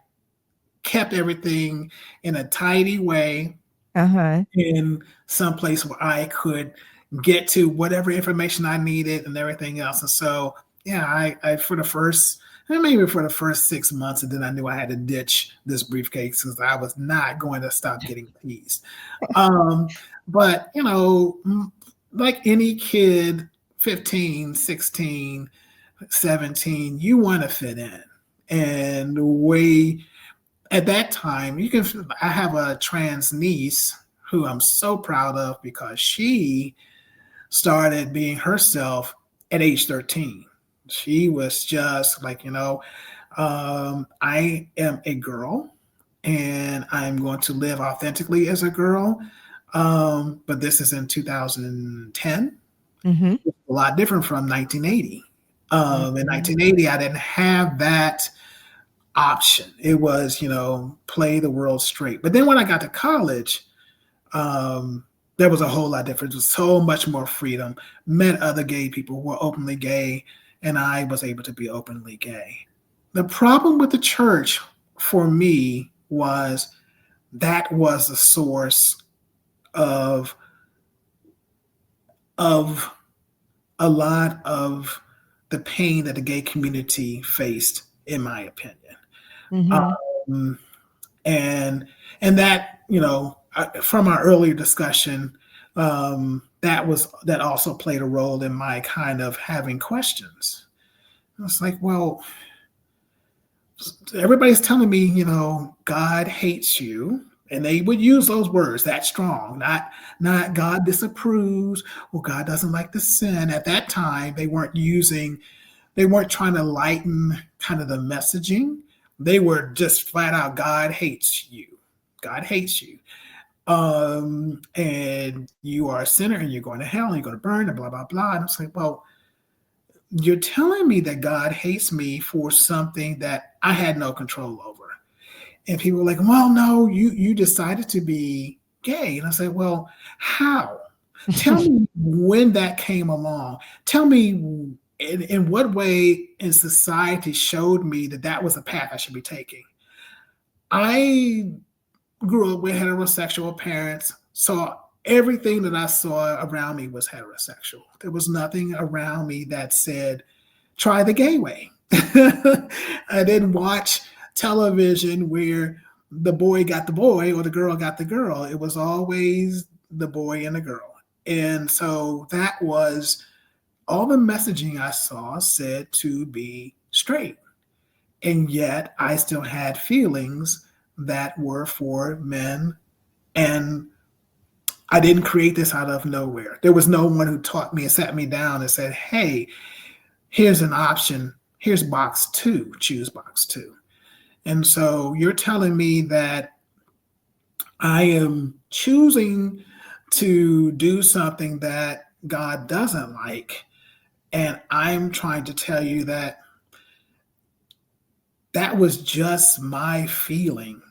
A: kept everything in a tidy way
B: Uh-huh.
A: in some place where I could get to whatever information I needed and everything else. And so, yeah, I for the first, maybe for the first 6 months, and then I knew I had to ditch this briefcase because I was not going to stop getting teased. But, like any kid, 15, 16, 17, you want to fit in. And the way at that time, I have a trans niece who I'm so proud of because she started being herself at age 13. She was just like, I am a girl and I'm going to live authentically as a girl. But this is in 2010,
B: Mm-hmm.
A: a lot different from 1980. In
B: Mm-hmm.
A: 1980, I didn't have that option. It was, play the world straight. But then when I got to college, um, there was a whole lot different. There was so much more freedom. Met other gay people who were openly gay, and I was able to be openly gay. The problem with the church for me was that was the source of of a lot of the pain that the gay community faced, in my opinion.
B: Mm-hmm.
A: Um, and that from our earlier discussion, that also played a role in my kind of having questions. It's like, well, everybody's telling me, God hates you, and they would use those words that strong, not God disapproves or God doesn't like the sin. At that time, they weren't trying to lighten kind of the messaging. They were just flat out, God hates you. God hates you. And you are a sinner and you're going to hell and you're going to burn and blah, blah, blah. And I'm like, well, you're telling me that God hates me for something that I had no control over. And people were like, well, no, you decided to be gay. And I said, well, how? Tell me when that came along. Tell me in what way in society showed me that that was a path I should be taking. I grew up with heterosexual parents, so everything that I saw around me was heterosexual. There was nothing around me that said, try the gay way. I didn't watch television where the boy got the boy or the girl got the girl. It was always the boy and the girl. And so that was all the messaging I saw said to be straight. And yet I still had feelings that were for men. And I didn't create this out of nowhere. There was no one who taught me and sat me down and said, hey, here's an option. Here's box two, choose box two. And so you're telling me that I am choosing to do something that God doesn't like. And I'm trying to tell you that that was just my feeling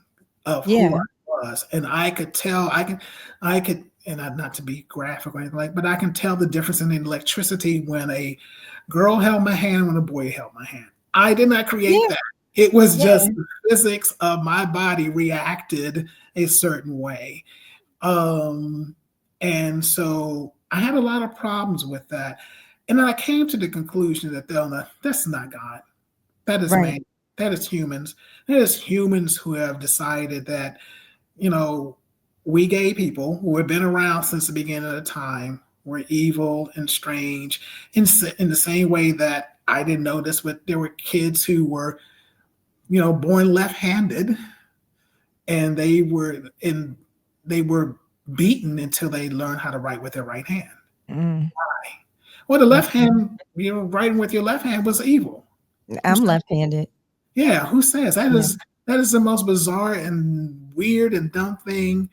A: of who
B: Yeah.
A: I was. And I could tell, I could, and not to be graphic or anything like, but I can tell the difference in the electricity when a girl held my hand, when a boy held my hand. I did not create
B: Yeah.
A: that. It was just
B: Yeah.
A: the physics of my body reacted a certain way. Um, and so I had a lot of problems with that. And then I came to the conclusion that that's not God. That is
B: Right.
A: man. That is humans. That is humans who have decided that, you know, we gay people who have been around since the beginning of the time were evil and strange in the same way that I didn't notice, but there were kids who were, born left-handed and they were beaten until they learned how to write with their right hand.
B: Mm.
A: Well, the left
B: Mhm.
A: hand, writing with your left hand was evil. Who
B: I'm left-handed.
A: Yeah, who says
B: Yeah.
A: that is the most bizarre and weird and dumb thing.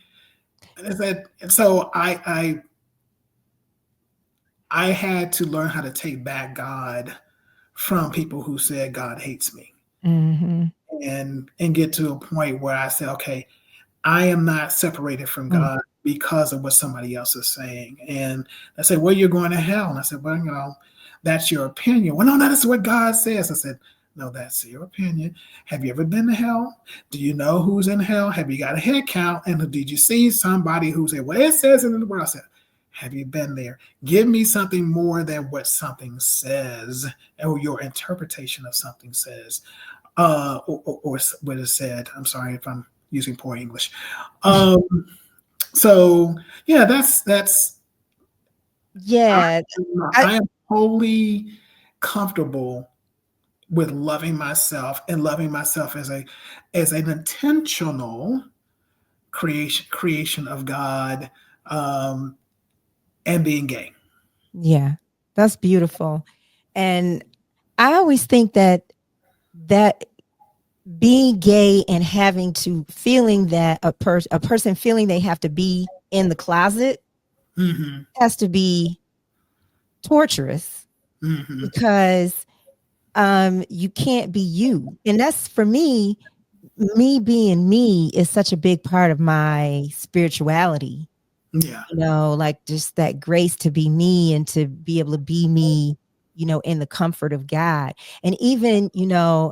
A: And so I had to learn how to take back God from people who said God hates me,
B: Mhm.
A: and get to a point where I said, okay, I am not separated from
B: Mm.
A: God because of what somebody else is saying. And I said, well, you're going to hell. And I said, well, that's your opinion. Well, no, that's what God says. I said, no, that's your opinion. Have you ever been to hell? Do you know who's in hell? Have you got a head count? And did you see somebody who said, well, it says in the word? I said, have you been there? Give me something more than what something says or your interpretation of something says, or what it said. I'm sorry if I'm using poor English. Um, so yeah, that's I,
B: Yeah. I
A: I am wholly comfortable with loving myself and loving myself as an intentional creation of God, um, and being gay.
B: Yeah. That's beautiful. And I always think that being gay and having to feeling that a person feeling they have to be in the closet
A: Hmm.
B: has to be torturous
A: Hmm.
B: because you can't be you. And that's for me, me being me is such a big part of my spirituality.
A: Yeah.
B: Like just that grace to be me and to be able to be me, in the comfort of God. And even,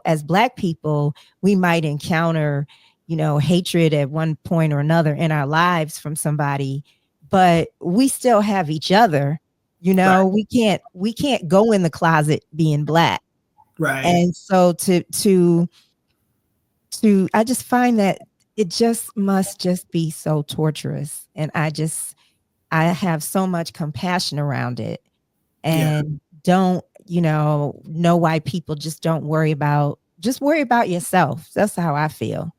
B: as Black people, we might encounter, hatred at one point or another in our lives from somebody, but we still have each other.
A: Right.
B: We can't go in the closet being Black.
A: Right.
B: And so to I just find that it just must just be so torturous. And I have so much compassion around it
A: Yeah.
B: and don't, know why people just worry about yourself. That's how I feel.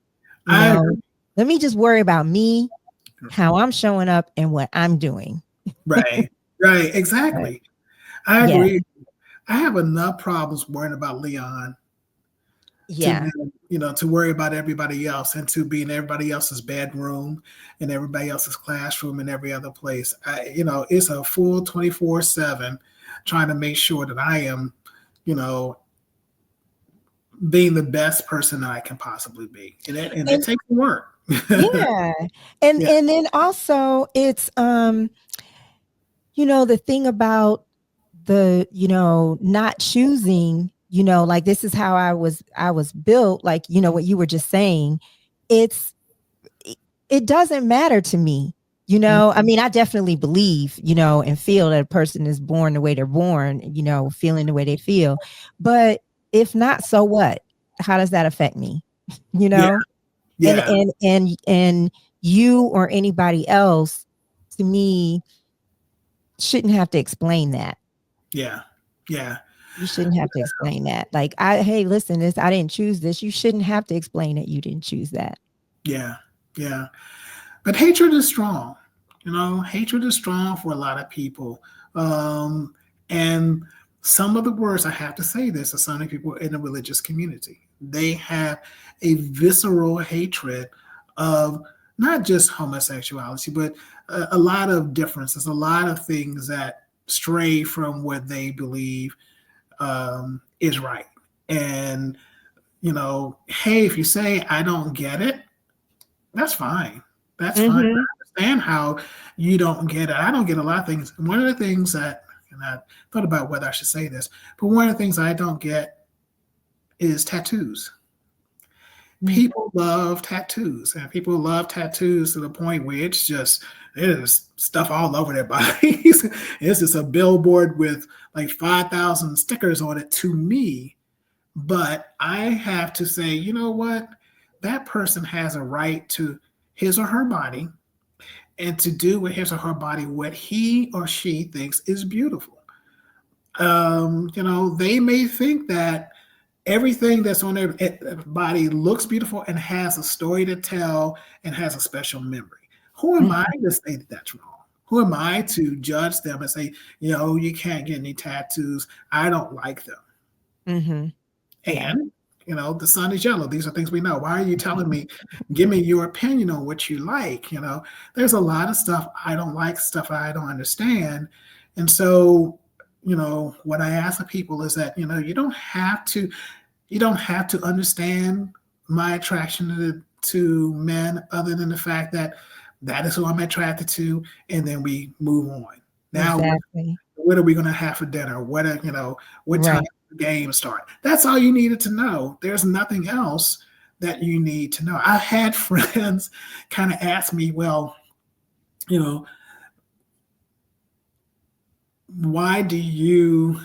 B: You
A: I
B: know,
A: agree.
B: let me just worry about me, how I'm showing up and what I'm doing.
A: Right. Right.
B: But
A: Exactly. I
B: yeah,
A: agree. I have enough problems worrying about Leon to
B: yeah.
A: be, to worry about everybody else and to be in everybody else's bedroom and everybody else's classroom and every other place. It's a full 24/7 trying to make sure that I am, you know, being the best person that I can possibly be. And it
B: And
A: takes work.
B: yeah. And
A: Yeah.
B: and then also it's the thing about the not choosing, like this is how I was built, like what you were just saying. It's it it doesn't matter to me. I mean, I definitely believe, and feel that a person is born the way they're born, feeling the way they feel. But if not, so what? How does that affect me? You
A: Yeah.
B: know? And
A: Yeah.
B: you or anybody else, to me, shouldn't have to explain that.
A: Yeah. Yeah.
B: You shouldn't have to explain that. Like, hey, listen, I didn't choose this. You shouldn't have to explain that you didn't choose that.
A: Yeah. Yeah. But hatred is strong. Hatred is strong for a lot of people. And some of the worst, I have to say this, are some of the people in the religious community. They have a visceral hatred of not just homosexuality, but a lot of differences, a lot of things that stray from what they believe is right. And, hey, if you say, I don't get it, that's fine. That's fine.
B: Mm-hmm.
A: I understand how you don't get it. I don't get a lot of things. One of the things that, and I thought about whether I should say this, but one of the things I don't get is tattoos. People love tattoos, and people love tattoos to the point where there's stuff all over their bodies. It's just a billboard with like 5,000 stickers on it to me. But I have to say, you know what? That person has a right to his or her body and to do with his or her body what he or she thinks is beautiful. They may think that everything that's on their body looks beautiful and has a story to tell and has a special memory. Who am I
B: Mm-hmm.
A: to say that that's wrong? Who am I to judge them and say, you can't get any tattoos? I don't like them.
B: Mm-hmm. Yeah.
A: And, the sun is yellow. These are things we know. Why are you telling me? Give me your opinion on what you like. There's a lot of stuff I don't like, stuff I don't understand. And so, what I ask of people is that, you don't have to understand my attraction to men other than the fact that that is who I'm attracted to. And then we move on. Now,
B: Exactly.
A: what are we going to have for dinner? What time
B: Right.
A: the game start? That's all you needed to know. There's nothing else that you need to know. I had friends kind of ask me, well, you know, why do you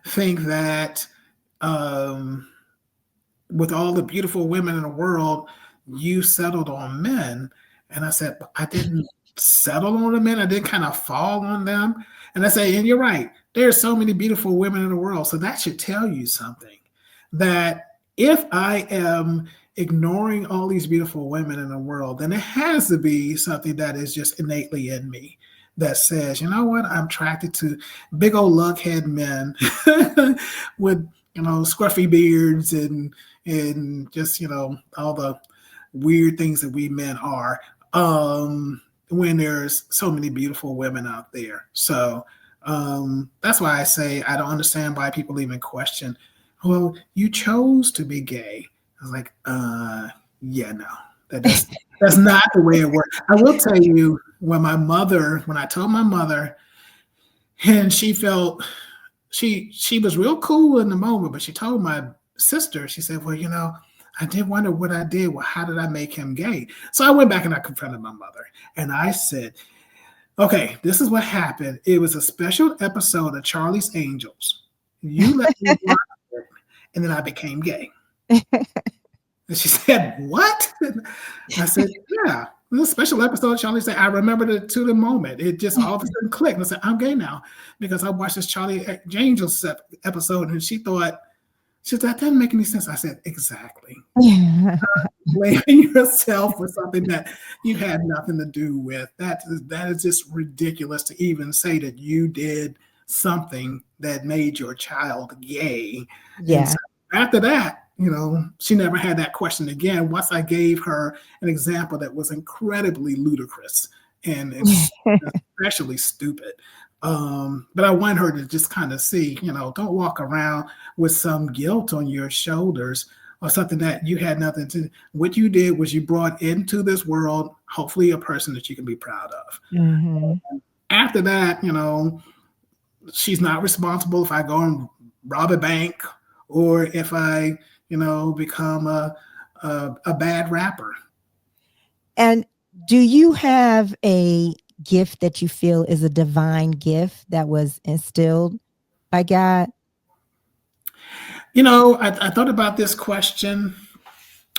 A: think that um, with all the beautiful women in the world, you settled on men? And I said, I didn't settle on the men. I didn't kind of fall on them. And I say, and you're right. There's so many beautiful women in the world. So that should tell you something that if I am ignoring all these beautiful women in the world, then it has to be something that is just innately in me that says, you know what, I'm attracted to big old lughead men with, scruffy beards and just, all the weird things that we men are. When there's so many beautiful women out there. So that's why I say I don't understand why people even question, well, you chose to be gay. I was like, yeah, no, that's not the way it works. I will tell you when I told my mother, and she was real cool in the moment, but she told my sister, she said, well, I did wonder what I did. Well, how did I make him gay? So I went back and I confronted my mother and I said, okay, this is what happened. It was a special episode of Charlie's Angels. You let me watch it, and then I became gay. And she said, what? I said, yeah. It was a special episode. Charlie said, I remembered it to the moment. It just all of a sudden clicked. And I said, I'm gay now because I watched this Charlie Angels episode, and she said, that doesn't make any sense. I said, exactly. Blaming yourself for something that you had nothing to do with. That is just ridiculous to even say that you did something that made your child gay.
B: Yeah.
A: And so after that, she never had that question again. Once I gave her an example that was incredibly ludicrous and especially stupid. But I want her to just kind of see, don't walk around with some guilt on your shoulders or something that you had nothing to. What you did was you brought into this world, hopefully, a person that you can be proud of.
B: Mm-hmm.
A: After that, she's not responsible if I go and rob a bank or if I, become a bad rapper.
B: And do you have a gift that you feel is a divine gift that was instilled by God?
A: I thought about this question,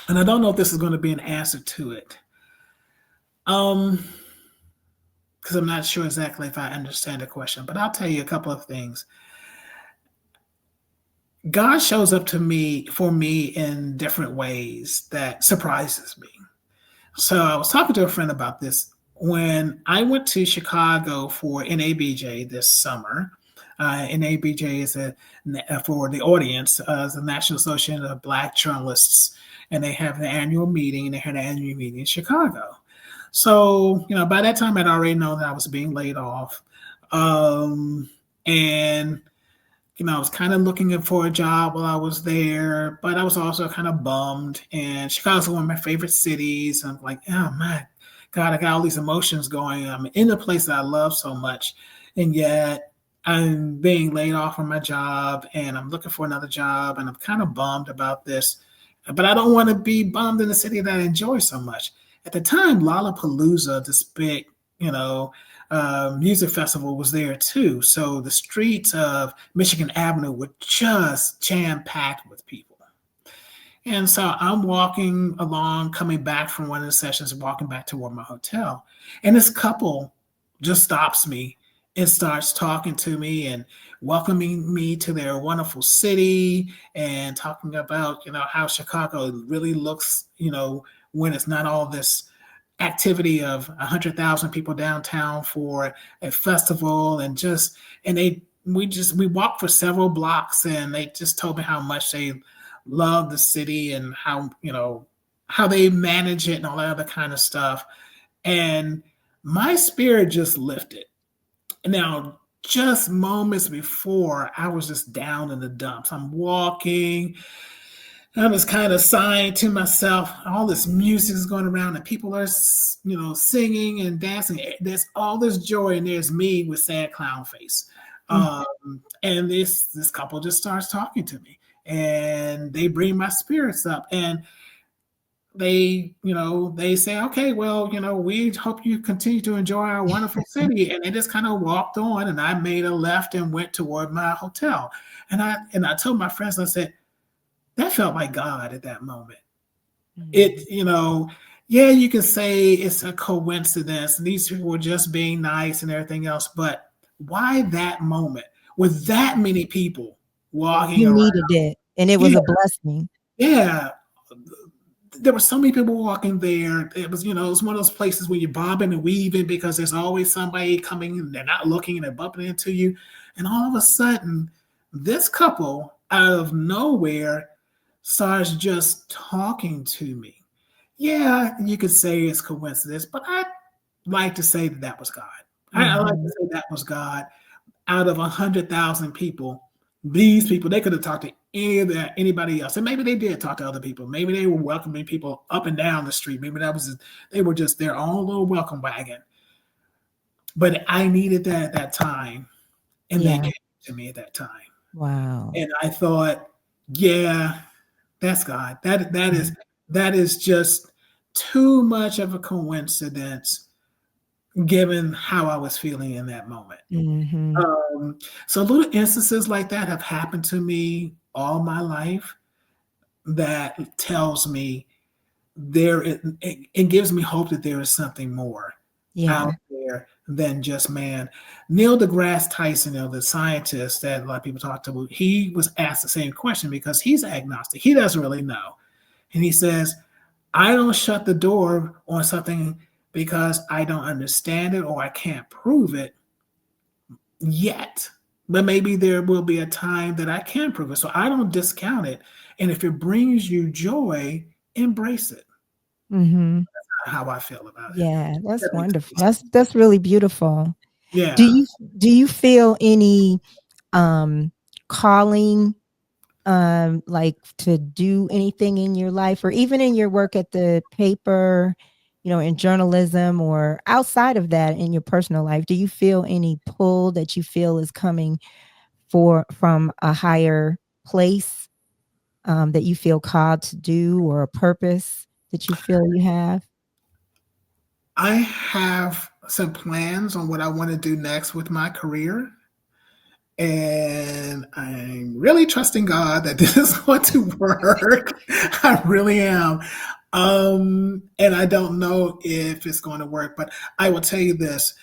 A: and I don't know if this is going to be an answer to it. Because I'm not sure exactly if I understand the question, but I'll tell you a couple of things. God shows up for me in different ways that surprises me. So I was talking to a friend about this when I went to Chicago for NABJ this summer. NABJ is for the audience, is the National Association of Black Journalists, and they have the annual meeting, and they had an annual meeting in Chicago. So, by that time, I'd already known that I was being laid off. And I was kind of looking for a job while I was there, but I was also kind of bummed. And Chicago's one of my favorite cities. I'm like, oh my God, I got all these emotions going. I'm in the place that I love so much. And yet I'm being laid off from my job and I'm looking for another job. And I'm kind of bummed about this. But I don't want to be bummed in the city that I enjoy so much. At the time, Lollapalooza, this big, music festival was there too. So the streets of Michigan Avenue were just jam-packed with people. And so I'm walking along, coming back from one of the sessions, walking back toward my hotel. And this couple just stops me and starts talking to me and welcoming me to their wonderful city and talking about, how Chicago really looks, when it's not all this activity of 100,000 people downtown for a festival we walked for several blocks and they just told me how much they love the city and how they manage it and all that other kind of stuff. And my spirit just lifted. Now, just moments before, I was just down in the dumps. I'm walking, I'm just kind of sighing to myself. All this music is going around, and people are, singing and dancing. There's all this joy, and there's me with sad clown face. And this couple just starts talking to me, and they bring my spirits up, and they say, okay, well, we hope you continue to enjoy our wonderful city. And they just kind of walked on, and I made a left and went toward my hotel. And I told my friends, I said, that felt like God at that moment. It, yeah, you can say it's a coincidence. These people were just being nice and everything else, but why that moment with that many people walking
B: You
A: around?
B: needed it, and it was a blessing.
A: Yeah. there were so many people walking there. It was, it was one of those places where you're bobbing and weaving because there's always somebody coming and they're not looking and they're bumping into you. And all of a sudden, this couple out of nowhere starts just talking to me. Yeah, you could say it's coincidence, but I like to say that that was God. I like to
B: Mhm.
A: say that was God. Out of 100,000 people, these people, they could have talked to anybody else, and maybe they did talk to other people. Maybe they were welcoming people up and down the street. Maybe they were just their own little welcome wagon. But I needed that at that time, and they
B: Yeah.
A: gave it to me at that time.
B: Wow.
A: And I thought, yeah, that's God. That is just too much of a coincidence given how I was feeling in that moment.
B: Mhm.
A: Um, so little instances like that have happened to me all my life that tells me it gives me hope that there is something more out
B: Yeah.
A: there than just man. Neil deGrasse Tyson, the scientist that a lot of people talk to, he was asked the same question because he's agnostic. He doesn't really know. And he says, I don't shut the door on something because I don't understand it or I can't prove it yet. But maybe there will be a time that I can prove it. So I don't discount it. And if it brings you joy, embrace it.
B: Mhm.
A: How I feel about it.
B: Yeah, that's
A: That makes
B: wonderful.
A: sense.
B: That's really beautiful. Do
A: Yeah.
B: you do you feel any um calling like to do anything in your life or even in your work at the paper, in journalism or outside of that in your personal life? Do you feel any pull that you feel is coming from a higher place that you feel called to do or a purpose that you feel you have?
A: I have some plans on what I want to do next with my career. And I'm really trusting God that this is going to work. I really am. And I don't know if it's going to work, but I will tell you this.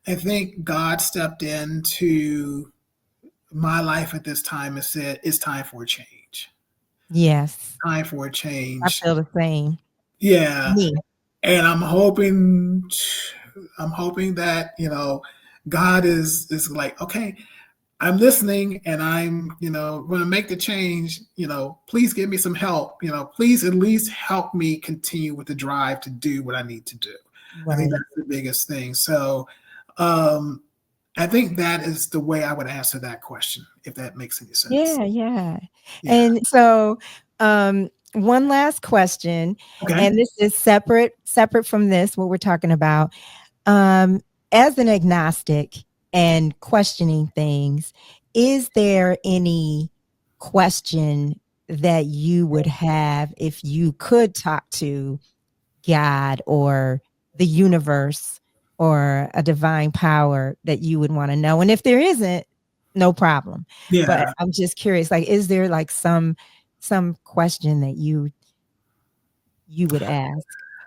A: I think God stepped into my life at this time and said, it's time for a change.
B: Yes,
A: Time for a
B: I
A: change.
B: feel the same.
A: Yeah.
B: Me.
A: And I'm hoping that, God is like, okay, I'm listening and I'm, going to make the change. Please give me some help. Please at least help me continue with the drive to do what I need to do. I think
B: Right.
A: that's the biggest thing. So, um, I think that is the way I would answer that question, if that makes any sense.
B: Yeah, yeah.
A: Yeah.
B: And so, one last question,
A: Okay.
B: and this is separate from this, what we're talking about. Um, as an agnostic and questioning things, is there any question that you would have if you could talk to God or the universe or a divine power that you would want to know? And if there isn't, no problem. But
A: Yeah.
B: I'm just curious, like, is there like some question that you would ask?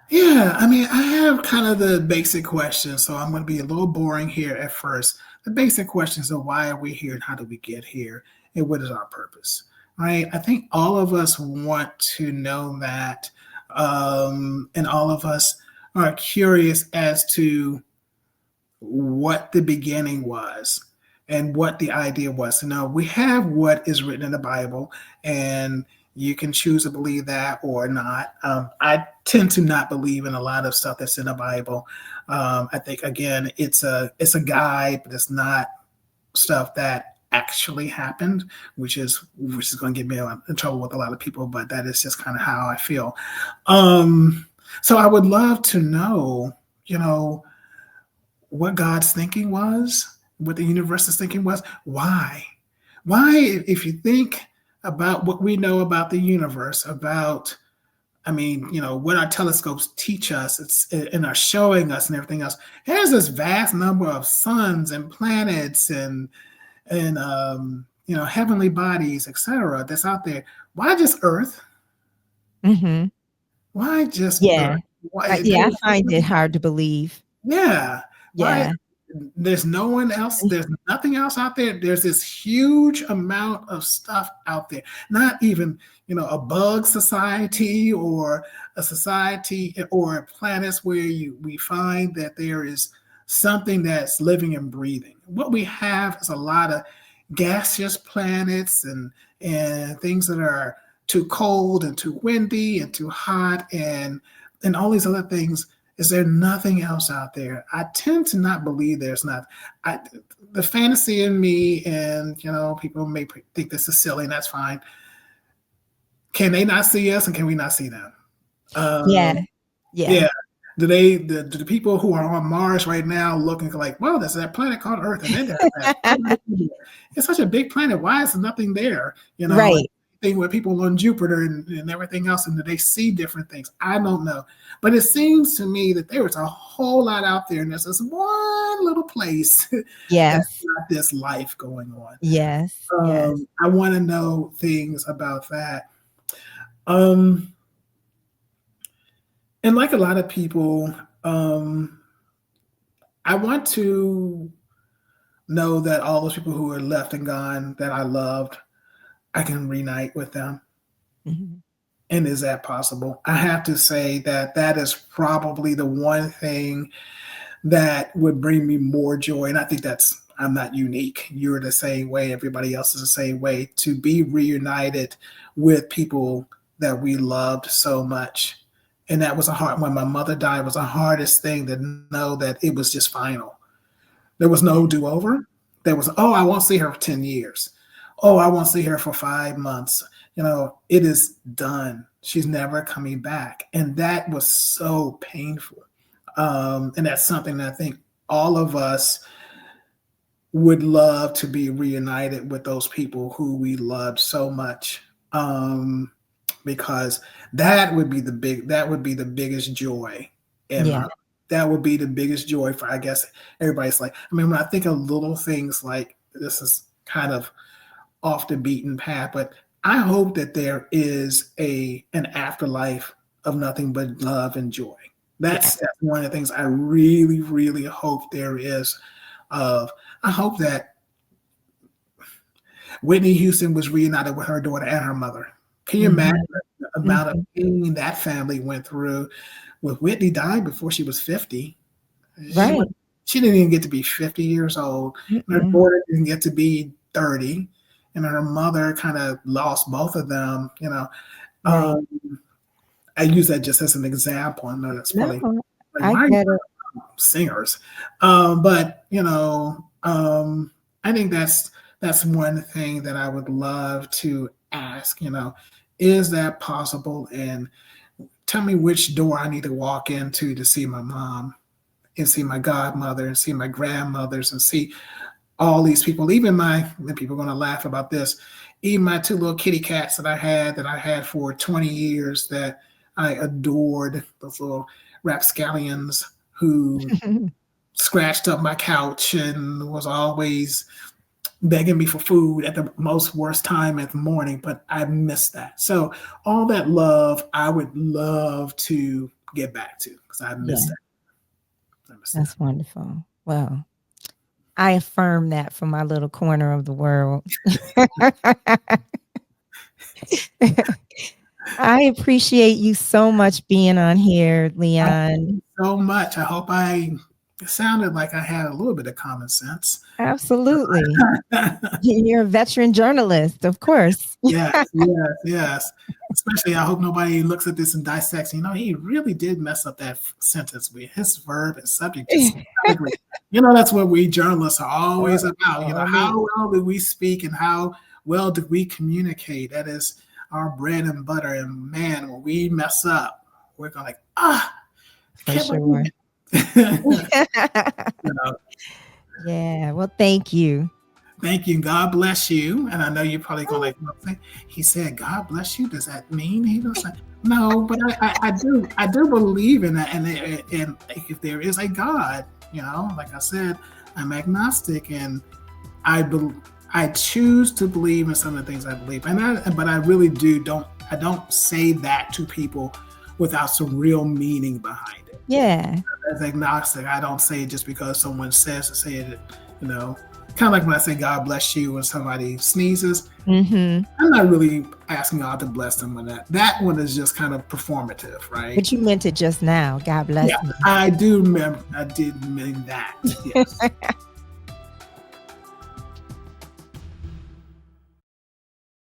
A: Yeah, I mean, I have kind of the basic questions, so I'm going to be a little boring here at first. The basic questions of why are we here and how did we get here and what is our purpose, right? I think all of us want to know that, and all of us are curious as to what the beginning was and what the idea was. So now we have what is written in the Bible, and you can choose to believe that or not. I tend to not believe in a lot of stuff that's in the Bible. I think again, it's a guide, but it's not stuff that actually happened, which is going to get me in trouble with a lot of people. But that is just kind of how I feel. Um, so I would love to know, you know, what God's thinking was, what the universe's thinking was. Why? Why, if you think about what we know about the universe, about, I mean, what our telescopes teach us, and are showing us and everything else, there's this vast number of suns and planets and heavenly bodies, etc., that's out there. Why just Earth?
B: Mhm.
A: Why just Earth?
B: Yeah.
A: Why?
B: Yeah, I find it hard to believe.
A: Yeah. Why?
B: Yeah.
A: there's no one else. There's nothing else out there. There's this huge amount of stuff out there. Not even, a bug society or a society or planets where we find that there is something that's living and breathing. What we have is a lot of gaseous planets and things that are too cold and too windy and too hot and all these other things. Is there nothing else out there? I tend to not believe there's not. The fantasy in me, and people may think this is silly, and that's fine. Can they not see us, and can we not see them?
B: Yeah.
A: Yeah. Do the people who are on Mars right now looking like, well, there's that planet called Earth, and then there's that. It's such a big planet. Why is nothing there?
B: Right.
A: Thing with people on Jupiter and everything else, and do they see different things? I don't know, but it seems to me that there is a whole lot out there, and there's this one little place that's got this life going on.
B: Yes.
A: I want to know things about that. And like a lot of people, I want to know that all those people who are left and gone that I loved, I can reunite with them.
B: Mm-hmm.
A: And is that possible? I have to say that is probably the one thing that would bring me more joy. And I think I'm not unique. You're the same way. Everybody else is the same way. To be reunited with people that we loved so much. And that was when my mother died, it was the hardest thing to know that it was just final. There was no do-over. There was, I won't see her for 10 years. I won't see her for 5 months. It is done. She's never coming back. And that was so painful. And that's something that I think all of us would love to be reunited with those people who we loved so much. Because that would be the biggest joy in my life. That would be the biggest joy for, I guess, everybody's like, when I think of little things like this is kind of off the beaten path, but I hope that there is an afterlife of nothing but love and joy. That's one of the things I really, really hope there is. I hope that Whitney Houston was reunited with her daughter and her mother. Can you imagine the amount of pain that family went through? With Whitney died before she was 50.
B: Right.
A: She didn't even get to be 50 years old. Her daughter didn't get to be 30. And her mother kind of lost both of them, I use that just as an example. I know that's probably
B: I get it.
A: Singers. But I think that's one thing that I would love to ask, is that possible? And tell me which door I need to walk into to see my mom and see my godmother and see my grandmothers and see all these people, even people are going to laugh about this, even my 2 little kitty cats that I had for 20 years that I adored, those little rapscallions who scratched up my couch and was always begging me for food at the most worst time at the morning, but I missed that. So all that love, I would love to get back to because I missed that.
B: That's wonderful. Well, I affirm that from my little corner of the world. I appreciate you so much being on here, Leon.
A: Thank you so much. I hope it sounded like I had a little bit of common sense.
B: Absolutely. You're a veteran journalist, of course.
A: Yes. Especially, I hope nobody looks at this and dissects. He really did mess up that sentence with his verb and subject. That's what we journalists are always about. How well do we speak and how well do we communicate? That is our bread and butter. And man, when we mess up, we're going
B: for sure. Yeah. Well, thank you.
A: Thank you. God bless you. And I know you're probably going to he said, God bless you. Does that mean he was like, no, but I do believe in that. And if there is a God, like I said, I'm agnostic and I choose to believe in some of the things I believe. But I really don't say that to people without some real meaning behind it.
B: Yeah.
A: as agnostic, I don't say it just because someone says to say it, you know, kind of like when I say God bless you when somebody sneezes.
B: Mm-hmm.
A: I'm not really asking God to bless them with that. That one is just kind of performative, right?
B: But you meant it just now. God bless
A: Yeah,
B: me.
A: I do remember. I did mean that. Yes.